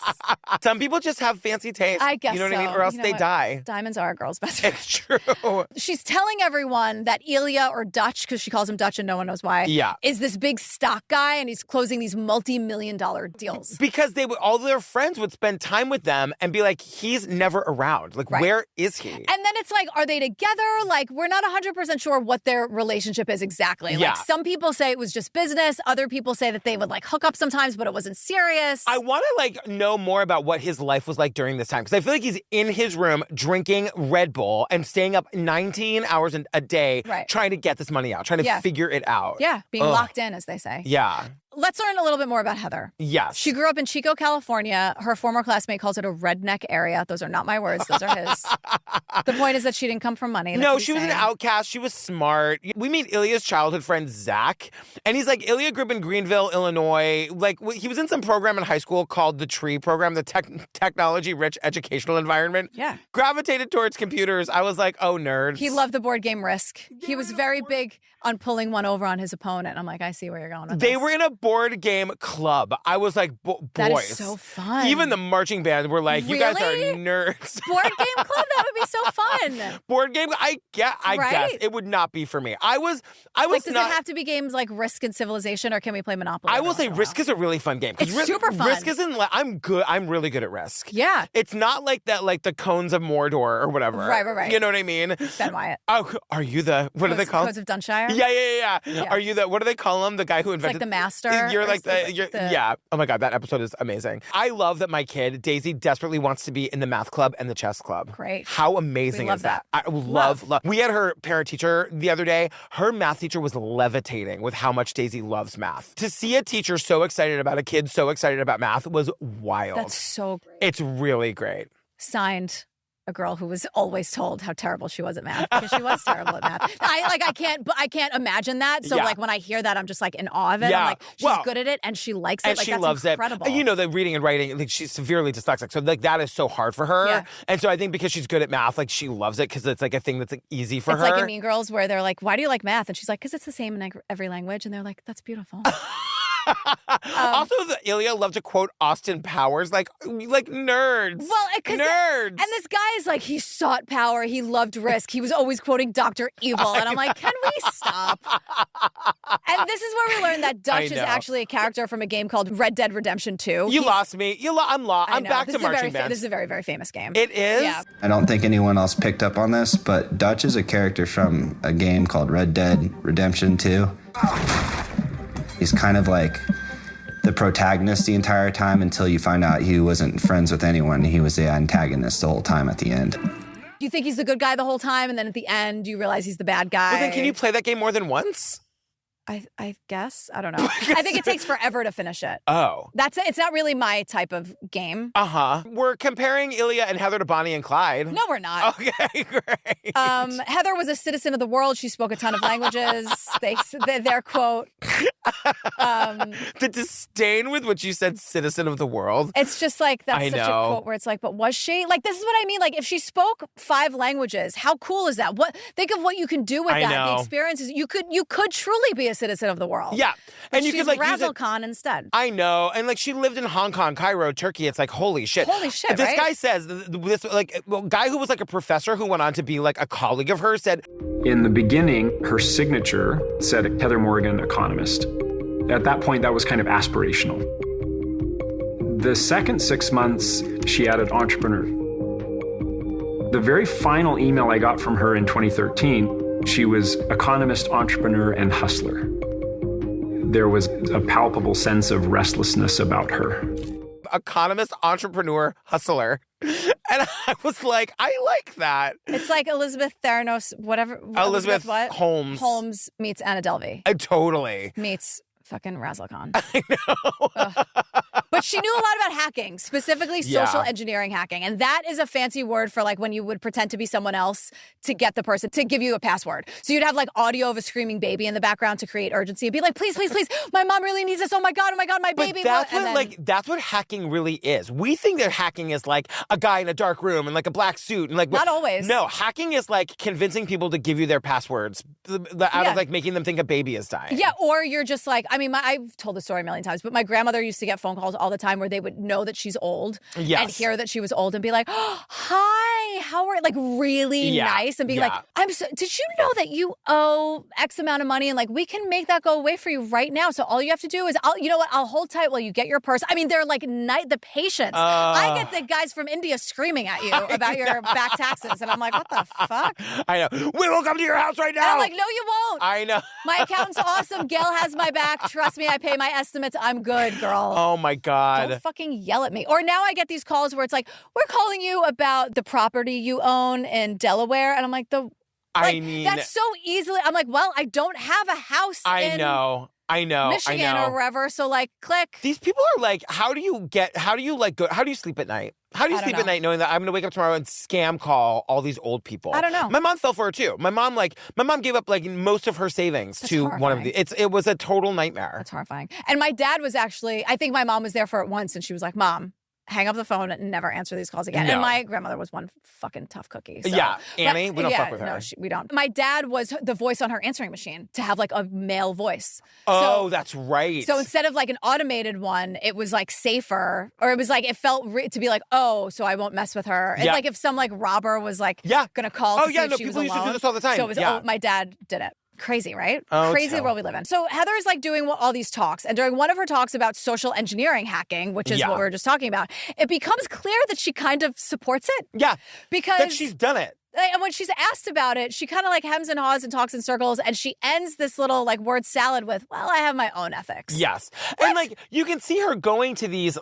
Some people just have fancy taste. I guess you know what I mean? Or else they die. Diamonds are a girl's best friend. It's true. She's telling everyone that Ilya, or Dutch, because she calls him Dutch and no one knows why, is this big stock guy and he's closing these multi-million-dollar deals. Because all their friends would spend time with them and be like, he's never around. Like, where is he? And then it's like, are they together? Like, we're not 100% sure what their relationship is exactly. Like, some people say it was just business. Other people say that they would like hook up sometimes, but it wasn't serious. I want to like know more about what his life was like during this time. Because I feel like he's in his room drinking Red Bull and staying up 19 hours a day trying to get this money out, trying to figure it out. Yeah, being locked in, as they say. Yeah. let's learn a little bit more about Heather. Yes. She grew up in Chico, California. Her former classmate calls it a redneck area. Those are not my words. Those are his. The point is that she didn't come from money. No, she was an outcast. She was smart. We meet Ilya's childhood friend, Zach, and he's like, Ilya grew up in Greenville, Illinois. Like, he was in some program in high school called the TREE program, the Technology-Rich Educational Environment. Yeah. Gravitated towards computers. I was like, oh, nerds. He loved the board game Risk. He was very big on pulling one over on his opponent. I'm like, I see where you're going with They this. were in a board game club. I was like, boys. That is so fun. Even the marching band were like, you guys are nerds. Board game club? That would be so fun. Board game? I guess. It would not be for me. I was like, does not... it have to be games like Risk and Civilization, or can we play Monopoly? I will say Risk is a really fun game. It's super fun. Risk isn't like, I'm really good at Risk. Yeah. It's not like that, like the Cones of Mordor or whatever. Right. You know what I mean? Ben Wyatt. Oh, are you the, what do they call Codes of Dunshire? Yeah. Are you the, what do they call him? The guy who invented. It's like the master. You're like yeah. Oh my God, that episode is amazing. I love that my kid, Daisy, desperately wants to be in the math club and the chess club. Great. How amazing is that? I love. We had her parent teacher the other day. Her math teacher was levitating with how much Daisy loves math. To see a teacher so excited about a kid so excited about math was wild. That's so great. It's really great. Signed, a girl who was always told how terrible she was at math, because she was terrible at math. I can't imagine that. So like when I hear that, I'm just like in awe of it. Yeah. I'm like, she's good at it and she likes it. And like, she that's loves incredible. it. And you know, the reading and writing, like she's severely dyslexic. So like that is so hard for her. Yeah. And so I think because she's good at math, like she loves it because it's like a thing that's like easy for her. It's like in Mean Girls where they're like, why do you like math? And she's like, because it's the same in every language. And they're like, that's beautiful. Also, Ilya loved to quote Austin Powers, like nerds. Well, nerds. And this guy is like, he sought power. He loved Risk. He was always quoting Dr. Evil. And I'm like, can we stop? And this is where we learned that Dutch is actually a character from a game called Red Dead Redemption 2. You lost me. I'm lost. I'm back to marching band. This is a very, very famous game. It is? Yeah. I don't think anyone else picked up on this, but Dutch is a character from a game called Red Dead Redemption 2. He's kind of like the protagonist the entire time until you find out he wasn't friends with anyone. He was the antagonist the whole time at the end. You think he's the good guy the whole time, and then at the end you realize he's the bad guy. Well, then can you play that game more than once? I guess. I don't know. I think it takes forever to finish it. Oh. It's not really my type of game. Uh-huh. We're comparing Ilya and Heather to Bonnie and Clyde. No, we're not. Okay, great. Heather was a citizen of the world. She spoke a ton of languages. Their quote. The disdain with which you said citizen of the world. It's just like, that's such a quote where it's like, but was she? Like, this is what I mean. Like, if she spoke 5 languages, how cool is that? Think of what you can do with that. Know. The experiences. You could truly be a citizen of the world. Yeah. And you could like Razzle Khan instead. I know. And like she lived in Hong Kong, Cairo, Turkey. It's like, holy shit. This guy says, this guy who was like a professor who went on to be like a colleague of hers said, in the beginning, her signature said Heather Morgan, economist. At that point, that was kind of aspirational. The second 6 months, she added entrepreneur. The very final email I got from her in 2013, she was economist, entrepreneur, and hustler. There was a palpable sense of restlessness about her. Economist, entrepreneur, hustler. And I was like, I like that. It's like Elizabeth Theranos, whatever. Elizabeth what? Holmes. Holmes meets Anna Delvey. Totally. Meets fucking Razzle Khan. I know. But she knew a lot about hacking, specifically social engineering hacking. And that is a fancy word for like when you would pretend to be someone else to get the person to give you a password. So you'd have like audio of a screaming baby in the background to create urgency and be like, please, please, please, my mom really needs this. Oh my God, my baby. But that's what hacking really is. We think that hacking is like a guy in a dark room and like a black suit and like not always. No, hacking is like convincing people to give you their passwords out of like making them think a baby is dying. Yeah, or you're just like, I mean, I've told the story a million times, but my grandmother used to get phone calls all the time where they would know that she's old and hear that she was old and be like, oh, hi, how are you? Like really nice and be like, did you know that you owe X amount of money and like we can make that go away for you right now. So all you have to do is, I'll hold tight while you get your purse. I mean, they're like the patience. I get the guys from India screaming at you about your back taxes and I'm like, what the fuck? I know. We will come to your house right now. And I'm like, no, you won't. I know. My accountant's awesome. Gail has my back. Trust me, I pay my estimates. I'm good, girl. Oh my God. Don't fucking yell at me. Or now I get these calls where it's like, we're calling you about the property you own in Delaware. And I'm like, Like, that's so easily. I'm like, well, I don't have a house in Michigan or wherever, so like, click. These people are like, how do you sleep at night? How do you sleep at night knowing that I'm going to wake up tomorrow and scam call all these old people? I don't know. My mom fell for it too. My mom gave up like most of her savings to horrifying. One of the. It was a total nightmare. That's horrifying. And my dad was actually, I think my mom was there for it once, and she was like, Mom, hang up the phone and never answer these calls again. No. And my grandmother was one fucking tough cookie. So. Yeah, Annie, we don't fuck with her. No, we don't. My dad was the voice on her answering machine to have like a male voice. Oh, so, that's right. So instead of like an automated one, it was like safer, or it was like, it felt to be like, oh, so I won't mess with her. It's like if some like robber was like gonna call to see if she was alone. People used to do this all the time. So it was, my dad did it. Crazy, right? Oh, Crazy world we live in. So Heather is like doing all these talks, and during one of her talks about social engineering hacking, which is what we were just talking about, it becomes clear that she kind of supports it. Yeah, because that she's done it. And when she's asked about it, she kind of like hems and haws and talks in circles, and she ends this little like word salad with, well, I have my own ethics. Yes. What? And like you can see her going to these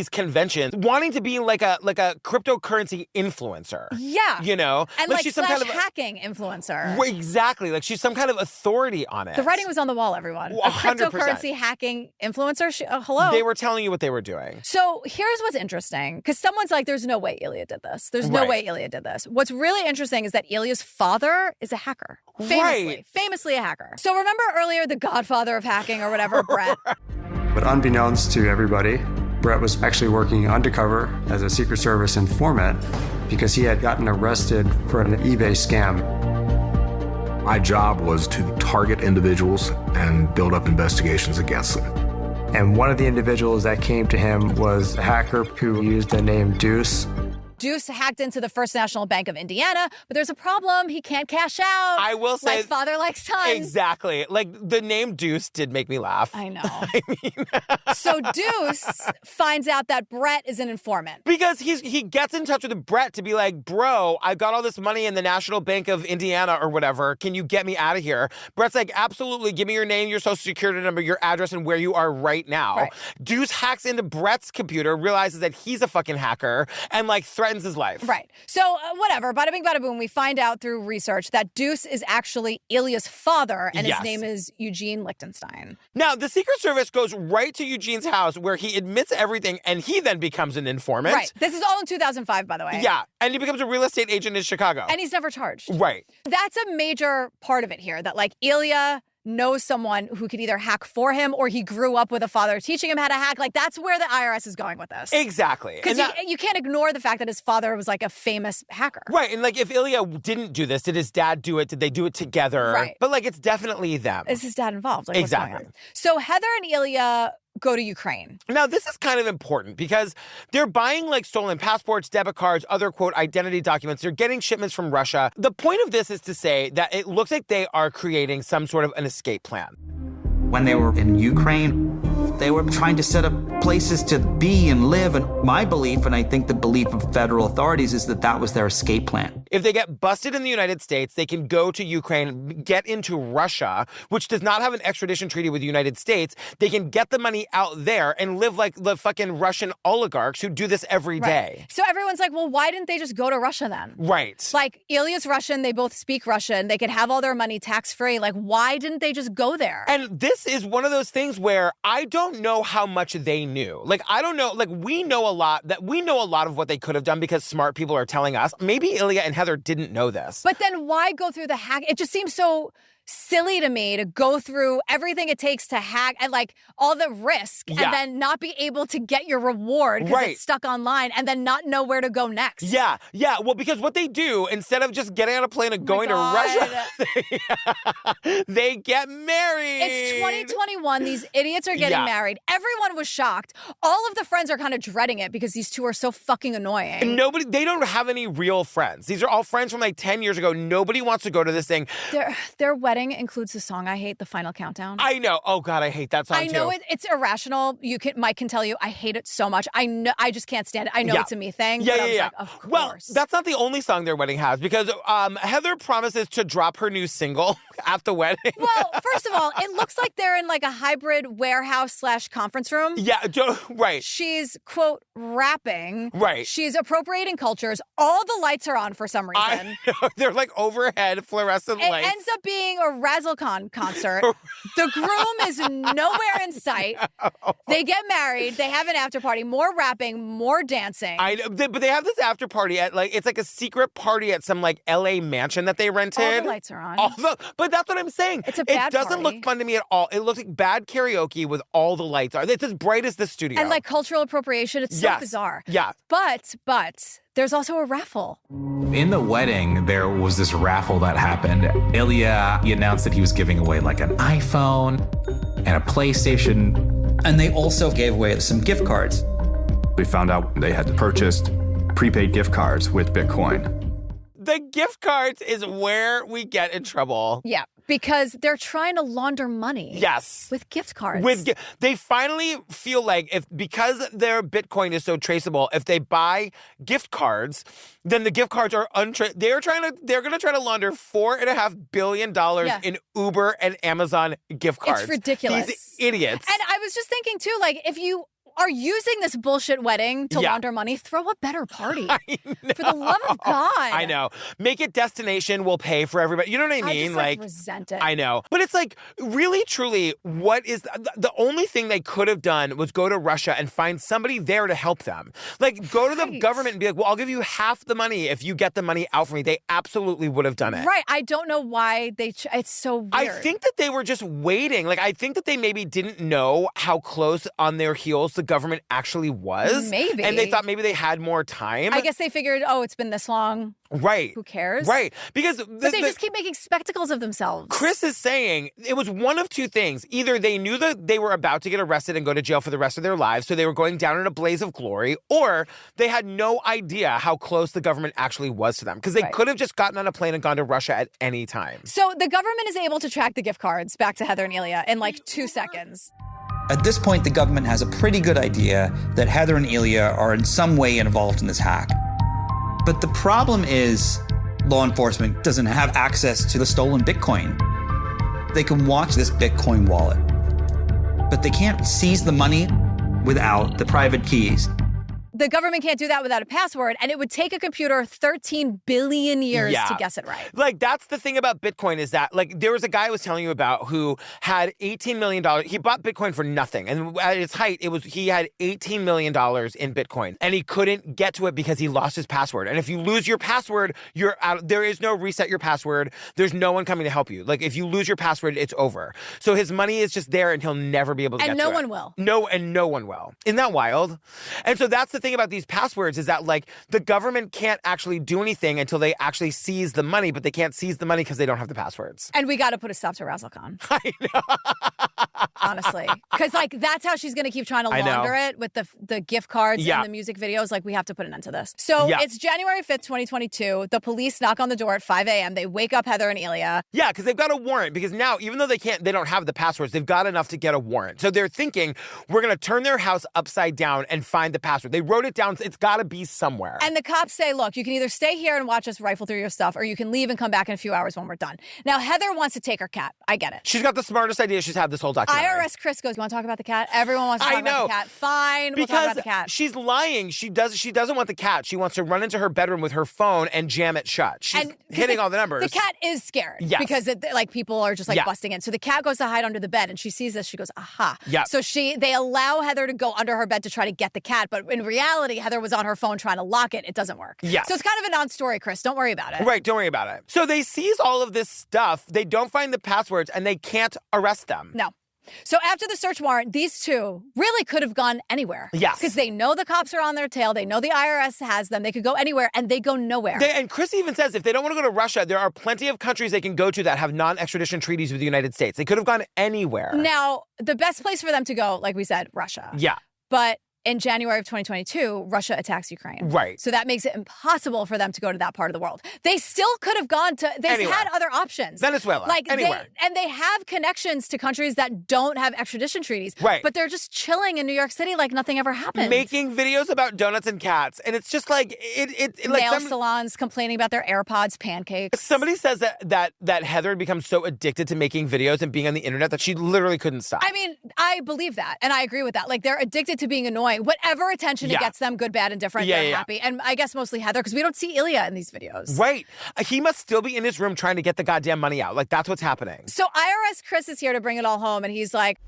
conventions, wanting to be like a cryptocurrency influencer. Yeah. You know? And like she's some kind of hacking influencer. Exactly. Like she's some kind of authority on it. The writing was on the wall, everyone. 100%. A cryptocurrency hacking influencer? Hello? They were telling you what they were doing. So here's what's interesting, because someone's like, there's no way Ilya did this. There's no way Ilya did this. What's really interesting is that Ilya's father is a hacker. Famously a hacker. So remember earlier the godfather of hacking or whatever, Brett? But unbeknownst to everybody, Brett was actually working undercover as a Secret Service informant because he had gotten arrested for an eBay scam. My job was to target individuals and build up investigations against them. And one of the individuals that came to him was a hacker who used the name Deuce. Deuce hacked into the First National Bank of Indiana, but there's a problem. He can't cash out. I will say, like father, like son. Exactly. Like the name Deuce did make me laugh. I know. So Deuce finds out that Brett is an informant. Because he gets in touch with Brett to be like, bro, I got all this money in the National Bank of Indiana or whatever. Can you get me out of here? Brett's like, absolutely. Give me your name, your social security number, your address, and where you are right now. Right. Deuce hacks into Brett's computer, realizes that he's a fucking hacker, and like threatens his life. Right. So whatever, bada bing, bada boom, we find out through research that Deuce is actually Ilya's father, and his name is Eugene Lichtenstein. Now, the Secret Service goes right to Eugene's house where he admits everything, and he then becomes an informant. Right. This is all in 2005, by the way. Yeah. And he becomes a real estate agent in Chicago. And he's never charged. Right. That's a major part of it here, that like Ilya knows someone who could either hack for him, or he grew up with a father teaching him how to hack. Like, that's where the IRS is going with this. Exactly. Because you can't ignore the fact that his father was like a famous hacker. Right. And like, if Ilya didn't do this, did his dad do it? Did they do it together? Right. But like, it's definitely them. Is his dad involved? Like, exactly. What's going on? So Heather and Ilya go to Ukraine. Now, this is kind of important because they're buying like stolen passports, debit cards, other quote identity documents. They're getting shipments from Russia. The point of this is to say that it looks like they are creating some sort of an escape plan. When they were in Ukraine, they were trying to set up places to be and live. And my belief, and I think the belief of federal authorities, is that that was their escape plan. If they get busted in the United States, they can go to Ukraine, get into Russia, which does not have an extradition treaty with the United States. They can get the money out there and live like the fucking Russian oligarchs who do this every day. Right. So everyone's like, well, why didn't they just go to Russia then? Right. Like, Ilya's Russian. They both speak Russian. They could have all their money tax-free. Like, why didn't they just go there? And this is one of those things where I don't know how much they knew. Like, I don't know. Like, we know a lot of what they could have done because smart people are telling us. Maybe Ilya and Heather didn't know this. But then why go through the hack? It just seems so silly to me to go through everything it takes to hack and like all the risk and then not be able to get your reward because it's stuck online and then not know where to go next. Yeah. Well, because what they do, instead of just getting on a plane and going to Russia, they get married. It's 2021. These idiots are getting married. Everyone was shocked. All of the friends are kind of dreading it because these two are so fucking annoying. And they don't have any real friends. These are all friends from like 10 years ago. Nobody wants to go to this thing. Their wedding wedding includes the song I hate, The Final Countdown. I know. Oh God, I hate that song too. I know it's irrational. Mike can tell you I hate it so much. I know I just can't stand it. I know it's a me thing. Yeah, but I was yeah. like, of course. Well, that's not the only song their wedding has because Heather promises to drop her new single at the wedding. Well, first of all, it looks like they're in like a hybrid warehouse/conference room. Yeah, right. She's, quote, rapping. Right. She's appropriating cultures. All the lights are on for some reason. I know. They're like overhead fluorescent lights. It ends up being a Razzlecon concert. The groom is nowhere in sight. They get married. They have an after party. More rapping, more dancing. I know, but they have this after party at it's like a secret party at some like LA mansion that they rented. All the lights are on. But that's what I'm saying. It's a bad It doesn't look fun to me at all. It looks like bad karaoke with all the lights on. It's as bright as the studio. And like cultural appropriation. It's so bizarre. Yeah. But there's also a raffle. In the wedding, there was this raffle that happened. Ilya, he announced that he was giving away like an iPhone and a PlayStation. And they also gave away some gift cards. We found out they had purchased prepaid gift cards with Bitcoin. The gift cards is where we get in trouble. Yeah, because they're trying to launder money. Yes. With gift cards. They finally feel like because their Bitcoin is so traceable, if they buy gift cards, then the gift cards are they're going to try to launder $4.5 billion in Uber and Amazon gift cards. It's ridiculous. These idiots. And I was just thinking too, like if you are using this bullshit wedding to launder money, throw a better party. For the love of God. I know. Make it destination, we'll pay for everybody. You know what I mean? I just resent it. I know. But it's like, really, truly, what is the only thing they could have done was go to Russia and find somebody there to help them. Like, go to the government and be like, well, I'll give you half the money if you get the money out for me. They absolutely would have done it. Right. I don't know why it's so weird. I think that they were just waiting. Like, I think that they maybe didn't know how close on their heels the government actually was. Maybe. And they thought maybe they had more time. I guess they figured, it's been this long. Right. Who cares? Right. Because but they just keep making spectacles of themselves. Chris is saying it was one of two things. Either they knew that they were about to get arrested and go to jail for the rest of their lives, so they were going down in a blaze of glory, or they had no idea how close the government actually was to them. Because they could have just gotten on a plane and gone to Russia at any time. So the government is able to track the gift cards back to Heather and Ilya in like 2 seconds. At this point, the government has a pretty good idea that Heather and Ilya are in some way involved in this hack. But the problem is law enforcement doesn't have access to the stolen Bitcoin. They can watch this Bitcoin wallet, but they can't seize the money without the private keys. The government can't do that without a password, and it would take a computer 13 billion years to guess it right. Like, that's the thing about Bitcoin is that, like, there was a guy I was telling you about who had $18 million. He bought Bitcoin for nothing. And at its height, he had $18 million in Bitcoin. And he couldn't get to it because he lost his password. And if you lose your password, you're out. There is no reset your password. There's no one coming to help you. Like, if you lose your password, it's over. So his money is just there and he'll never be able to get to it. And no one will. No one will. Isn't that wild? And so that's the thing about these passwords is that, like, the government can't actually do anything until they actually seize the money, but they can't seize the money because they don't have the passwords. And we got to put a stop to Razzlecon. I know. Honestly. Because, like, that's how she's going to keep trying to launder it with the gift cards and the music videos. Like, we have to put an end to this. So it's January 5th, 2022. The police knock on the door at 5 a.m. They wake up Heather and Ilya. Yeah, because they've got a warrant. Because now, even though they don't have the passwords, they've got enough to get a warrant. So they're thinking, we're going to turn their house upside down and find the password. They wrote it down. It's got to be somewhere. And the cops say, look, you can either stay here and watch us rifle through your stuff, or you can leave and come back in a few hours when we're done. Now, Heather wants to take her cat. I get it. She's got the smartest idea she's had this whole documentary. IRS Chris goes, you want to talk about the cat? Everyone wants to talk about the cat. Fine, we'll talk about the cat. She's lying. She doesn't want the cat. She wants to run into her bedroom with her phone and jam it shut. She's hitting all the numbers. The cat is scared. Yes. Because people are just busting in. So the cat goes to hide under the bed and she sees this. She goes, aha. Yeah. So they allow Heather to go under her bed to try to get the cat. But in reality, Heather was on her phone trying to lock it. It doesn't work. Yes. So it's kind of a non-story, Chris. Don't worry about it. Right. Don't worry about it. So they seize all of this stuff. They don't find the passwords and they can't arrest them. No. So after the search warrant, these two really could have gone anywhere. Yes. Because they know the cops are on their tail. They know the IRS has them. They could go anywhere, and they go nowhere. And Chris even says if they don't want to go to Russia, there are plenty of countries they can go to that have non-extradition treaties with the United States. They could have gone anywhere. Now, the best place for them to go, like we said, Russia. Yeah. But in January of 2022, Russia attacks Ukraine. Right. So that makes it impossible for them to go to that part of the world. They still could have gone to, they had other options. Venezuela, anywhere. They have connections to countries that don't have extradition treaties. Right. But they're just chilling in New York City like nothing ever happened. Making videos about donuts and cats. And it's just like, nail salons complaining about their AirPods pancakes. Somebody says that Heather had become so addicted to making videos and being on the internet that she literally couldn't stop. I mean, I believe that. And I agree with that. Like, they're addicted to being annoying. Whatever attention it gets them, good, bad, and different, they're happy. And I guess mostly Heather, because we don't see Ilya in these videos. Right. He must still be in his room trying to get the goddamn money out. Like, that's what's happening. So IRS Chris is here to bring it all home, and he's like...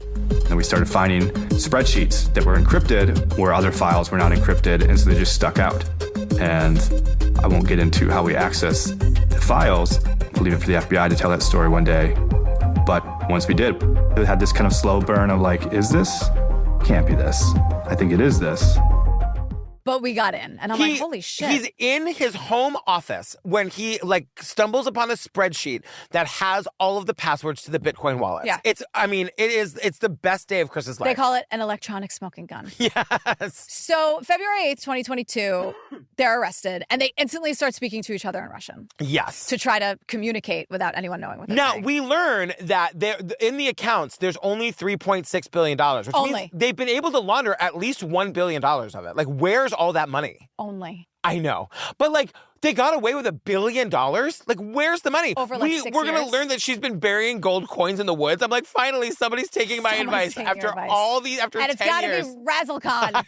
And we started finding spreadsheets that were encrypted where other files were not encrypted, and so they just stuck out. And I won't get into how we access the files. We'll leave it for the FBI to tell that story one day. But once we did, it had this kind of slow burn of like, is this? Can't be this. I think it is this. But we got in, and I'm like, holy shit. He's in his home office when he stumbles upon a spreadsheet that has all of the passwords to the Bitcoin wallets. Yeah. It's the best day of Chris's life. They call it an electronic smoking gun. Yes. So February 8th, 2022, they're arrested, and they instantly start speaking to each other in Russian. Yes. To try to communicate without anyone knowing what they're saying. We learn that in the accounts, there's only $3.6 billion, which means they've been able to launder at least $1 billion of it. Like, where's all that money? Only. I know. But they got away with $1 billion? Like, where's the money? Over 6 years. We're going to learn that she's been burying gold coins in the woods. I'm like, finally, somebody's taking my advice after 10 years. And it's got to be Razzlecon.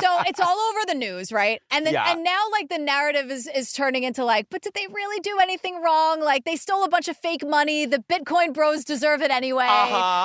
So it's all over the news, right? And then and now the narrative is turning into but did they really do anything wrong? Like, they stole a bunch of fake money. The Bitcoin bros deserve it anyway.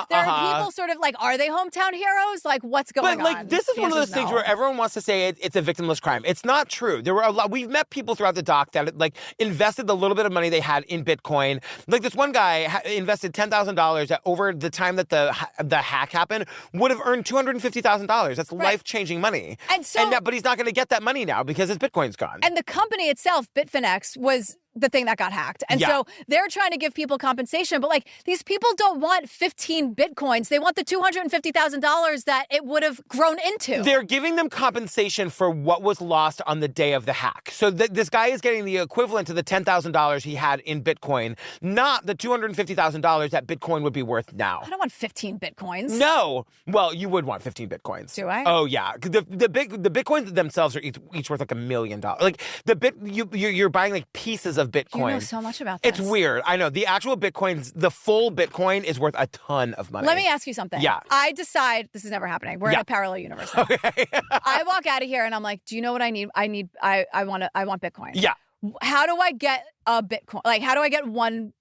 There are people sort of are they hometown heroes? Like, what's going on? But this is one of those things where everyone wants to say it's a victimless crime. It's not true. There were a lot. We've met people throughout the doc that invested the little bit of money they had in Bitcoin. Like, this one guy invested $10,000 that over the time that the hack happened would have earned $250,000. That's life-changing money. But he's not going to get that money now because his Bitcoin's gone. And the company itself, Bitfinex, was the thing that got hacked. And so they're trying to give people compensation, but these people don't want 15 Bitcoins. They want the $250,000 that it would have grown into. They're giving them compensation for what was lost on the day of the hack. So this guy is getting the equivalent to the $10,000 he had in Bitcoin, not the $250,000 that Bitcoin would be worth now. I don't want 15 Bitcoins. No. Well, you would want 15 Bitcoins. Do I? Oh, yeah. The Bitcoins themselves are each worth $1 million. You're buying pieces of Bitcoin. You know so much about this. It's weird. I know. The actual Bitcoins, the full Bitcoin is worth a ton of money. Let me ask you something. Yeah. I decide this is never happening. We're in a parallel universe now. Okay. I walk out of here and I'm like, do you know what I need? I want Bitcoin. Yeah. How do I get a Bitcoin? How do I get $1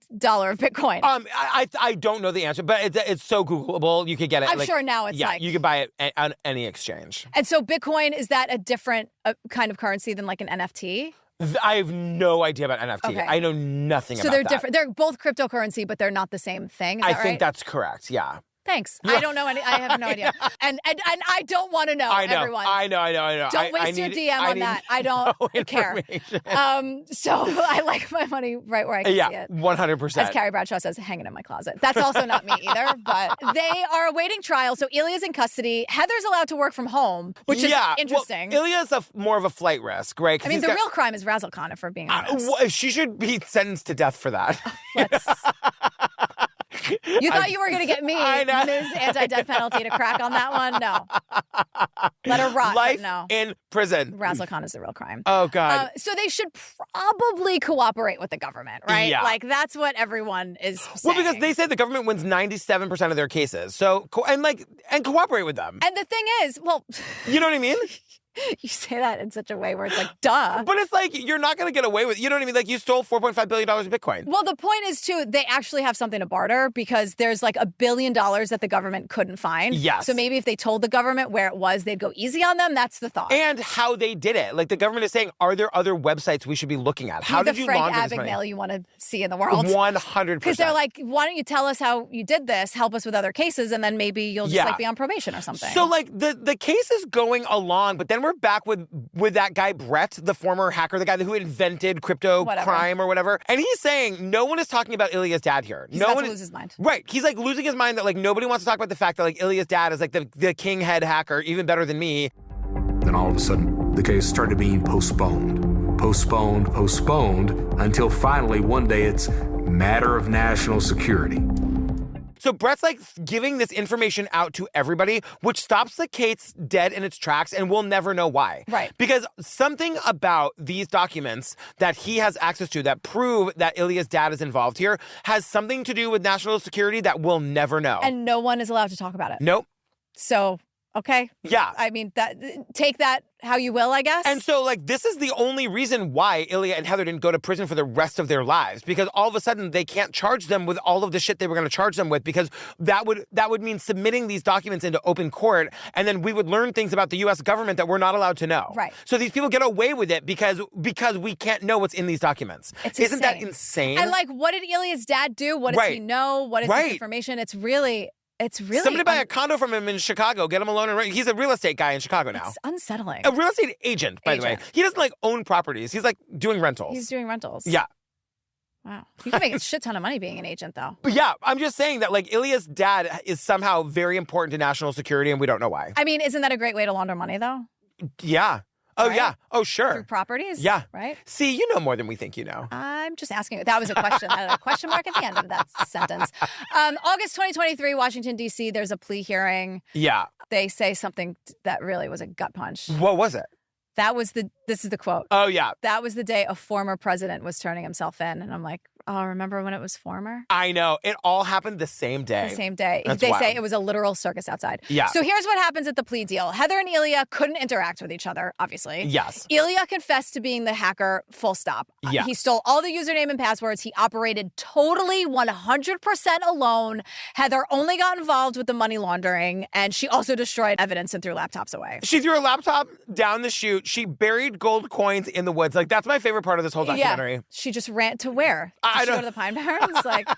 of Bitcoin? I don't know the answer, but it's so Googleable. You could get it. I'm sure now it's you could buy it on any exchange. And so Bitcoin, is that a different kind of currency than an NFT? I have no idea about NFT. Okay. I know nothing about that. So they're different. They're both cryptocurrency, but they're not the same thing. Is that right? I think that's correct. Yeah. Thanks. I don't know any. I have no idea. And I don't want to know. I know. Everyone. I know. Don't waste your DM on that. I don't care. So I like my money right where I can see it. 100%. As Carrie Bradshaw says, hanging in my closet. That's also not me either. But they are awaiting trial. So Ilya's in custody. Heather's allowed to work from home, which is interesting. Well, Ilya's more of a flight risk, right? I mean, the real crime is Razzlecon, if we're being honest. She should be sentenced to death for that. You thought you were going to get me, Ms. Anti-Death Penalty, to crack on that one? No. Let her rot. Life no. in prison. Razzlecon is the real crime. Oh, God. So they should probably cooperate with the government, right? Yeah. That's what everyone is saying. Well, because they say the government wins 97% of their cases. So, and cooperate with them. And the thing is, you know what I mean? You say that in such a way where it's duh. But it's you're not going to get away with it. You know what I mean? You stole $4.5 billion of Bitcoin. Well, the point is, too, they actually have something to barter because there's $1 billion that the government couldn't find. Yes. So maybe if they told the government where it was, they'd go easy on them. That's the thought. And how they did it. The government is saying, are there other websites we should be looking at? How did you launder this money? The Frank Abagnale you want to see in the world. 100%. Because they're why don't you tell us how you did this, help us with other cases, and then maybe you'll just be on probation or something. So the case is going along, but then we're back with that guy, Brett, the former hacker, the guy who invented crypto crime or whatever. And he's saying no one is talking about Ilya's dad here. He's about to lose his mind. Right. He's like losing his mind that like nobody wants to talk about the fact that like Ilya's dad is like the king head hacker, even better than me. Then all of a sudden, the case started being postponed, until finally one day it's matter of national security. So Brett's like giving this information out to everybody, which stops the case dead in its tracks, and we'll never know why. Right. Because something about these documents that he has access to that prove that Ilya's dad is involved here has something to do with national security that we'll never know. And no one is allowed to talk about it. Nope. So, okay. Yeah. I mean, take that how you will, I guess. And so, like, this is the only reason why Ilya and Heather didn't go to prison for the rest of their lives, because all of a sudden they can't charge them with all of the shit they were going to charge them with, because that would mean submitting these documents into open court, and then we would learn things about the U.S. government that we're not allowed to know. Right. So these people get away with it because we can't know what's in these documents. Isn't that insane? And, like, what did Ilya's dad do? What does he know? What is this information? It's really somebody buy a condo from him in Chicago, get him a loan, and he's a real estate guy in Chicago now. It's unsettling. A real estate agent, by the way. He doesn't like own properties. He's like doing rentals. He's doing rentals. Yeah. Wow. You can make a shit ton of money being an agent, though. But yeah, I'm just saying that like Ilya's dad is somehow very important to national security, and we don't know why. I mean, isn't that a great way to launder money, though? Yeah. Oh, right? yeah. Oh, sure. Through properties? Yeah. Right? See, you know more than we think you know. I'm just asking. That was a question. I had a question mark at the end of that sentence. August 2023, Washington, D.C., there's a plea hearing. Yeah. They say something that really was a gut punch. What was it? This is the quote. Oh, yeah. That was the day a former president was turning himself in. And I'm like, oh, remember when it was former? I know. It all happened the same day. The same day. That's they wild. say it was a literal circus outside. Yeah. So here's what happens at the plea deal. Heather and Ilya couldn't interact with each other, obviously. Yes. Ilya confessed to being the hacker, full stop. Yeah. He stole all the username and passwords. He operated totally 100% alone. Heather only got involved with the money laundering, and she also destroyed evidence and threw laptops away. She threw a laptop down the chute. She buried gold coins in the woods. Like, that's my favorite part of this whole documentary. Yeah. She just ran to where? I Did she don't go to the Pine Barrens? Like,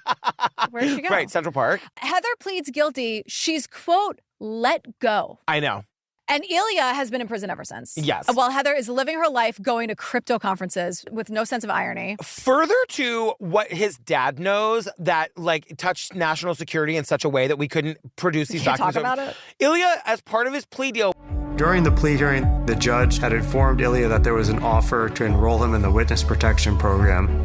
where'd she go? Right, Central Park. Heather pleads guilty. She's, quote, let go. I know. And Ilya has been in prison ever since. Yes. While Heather is living her life going to crypto conferences with no sense of irony. Further to what his dad knows that, like, touched national security in such a way that we couldn't produce these documents. Talk about it. Ilya, as part of his plea deal. During the plea hearing, the judge had informed Ilya that there was an offer to enroll him in the witness protection program.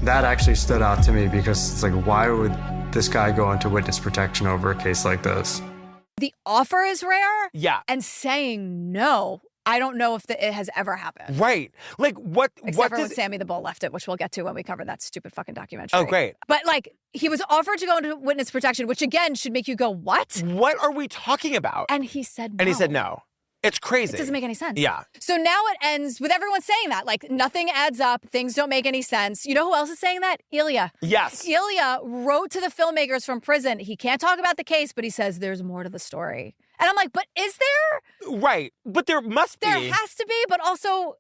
That actually stood out to me because it's like, why would this guy go into witness protection over a case like this? The offer is rare. Yeah. And saying no, I don't know if it has ever happened. Right. Like, what for when Sammy the Bull left it, which we'll get to when we cover that stupid fucking documentary. Oh, great. But, like, he was offered to go into witness protection, which, again, should make you go, what? What are we talking about? And he said no. And he said no. It's crazy. It doesn't make any sense. Yeah. So now it ends with everyone saying that. Like, nothing adds up. Things don't make any sense. You know who else is saying that? Ilya. Yes. Ilya wrote to the filmmakers from prison. He can't talk about the case, but he says there's more to the story. And I'm like, but is there? Right. But there must be. There has to be, but also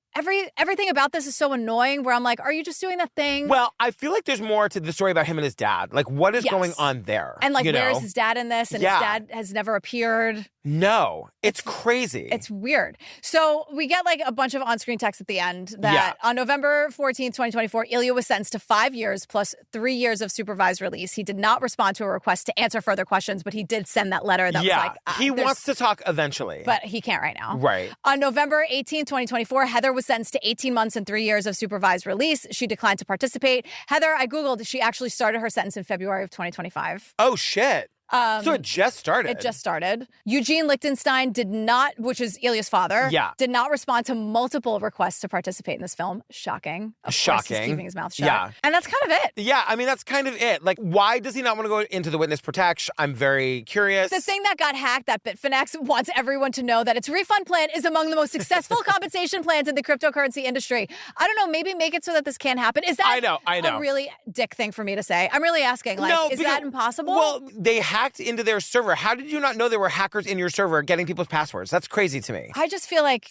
everything about this is so annoying where I'm like, are you just doing that thing? Well, I feel like there's more to the story about him and his dad. Like, what is going on there? And, like, where is his dad in this? And his dad has never appeared. No. It's crazy. It's weird. So we get, like, a bunch of on-screen text at the end that on November 14th, 2024, Ilya was sentenced to 5 years plus 3 years of supervised release. He did not respond to a request to answer further questions, but he did send that letter that was like, he wants to talk eventually. But he can't right now. Right. On November 18th, 2024, Heather was sentenced to 18 months and 3 years of supervised release. She declined to participate. Heather, I Googled, she actually started her sentence in February of 2025. Oh, shit. So it just started. It just started. Eugene Lichtenstein did not, which is Ilya's father, did not respond to multiple requests to participate in this film. Shocking. Of course he's keeping his mouth shut. Yeah. And that's kind of it. Yeah, I mean, that's kind of it. Like, why does he not want to go into the witness protection? I'm very curious. The thing that got hacked, that Bitfinex wants everyone to know that its refund plan is among the most successful compensation plans in the cryptocurrency industry. I don't know, maybe make it so that this can't happen. Is that I know. a really dick thing for me to say? I'm really asking, like, no, is that impossible? Well, they hacked into their server. How did you not know there were hackers in your server getting people's passwords? That's crazy to me. I just feel like,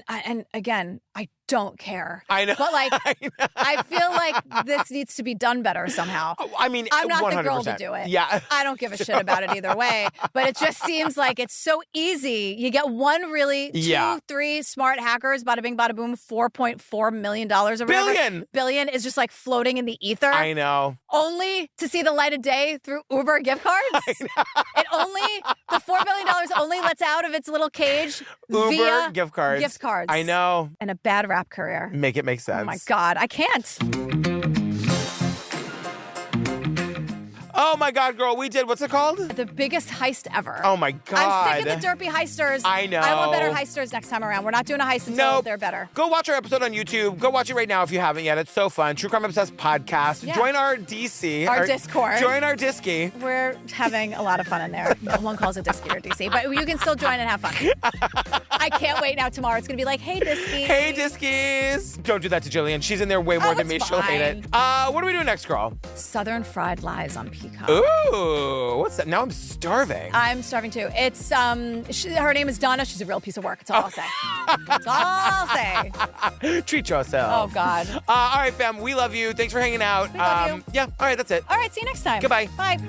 and again, I don't care. I know. But like, I feel like this needs to be done better somehow. I mean, I'm not 100%. the girl to do it. Yeah. I don't give a shit about it either way. But it just seems like it's so easy. You get one really, 2-3 smart hackers, bada bing, bada boom, $4.4 million or whatever. Billion is just like floating in the ether. I know. Only to see the light of day through Uber gift cards. The $4 billion only lets out of its little cage Uber via gift cards. Gift cards. I know. And a bad rap career. Make it make sense. Oh my God, I can't. Oh my God, girl, we did, what's it called? The biggest heist ever. Oh my God. I'm sick of the derpy heisters. I know. I want better heisters next time around. We're not doing a heist until they're better. Go watch our episode on YouTube. Go watch it right now if you haven't yet. It's so fun. True Crime Obsessed podcast. Yeah. Join our DC. Our Discord. Join our Disky. We're having a lot of fun in there. No one calls it Disky or DC, but you can still join and have fun. I can't wait now tomorrow. It's going to be like, hey, Disky. Hey, Diskies. Don't do that to Jillian. She's in there way more than me. it's She'll hate it. What are we doing next, girl? Southern Fried Lies on Peacock. Ooh, what's that? Now I'm starving. I'm starving too. It's her name is Donna. She's a real piece of work. That's all I'll say. That's all I'll say. Treat yourself. Oh God. All right, fam. We love you. Thanks for hanging out. We love you. Yeah. All right. That's it. All right. See you next time. Goodbye. Bye.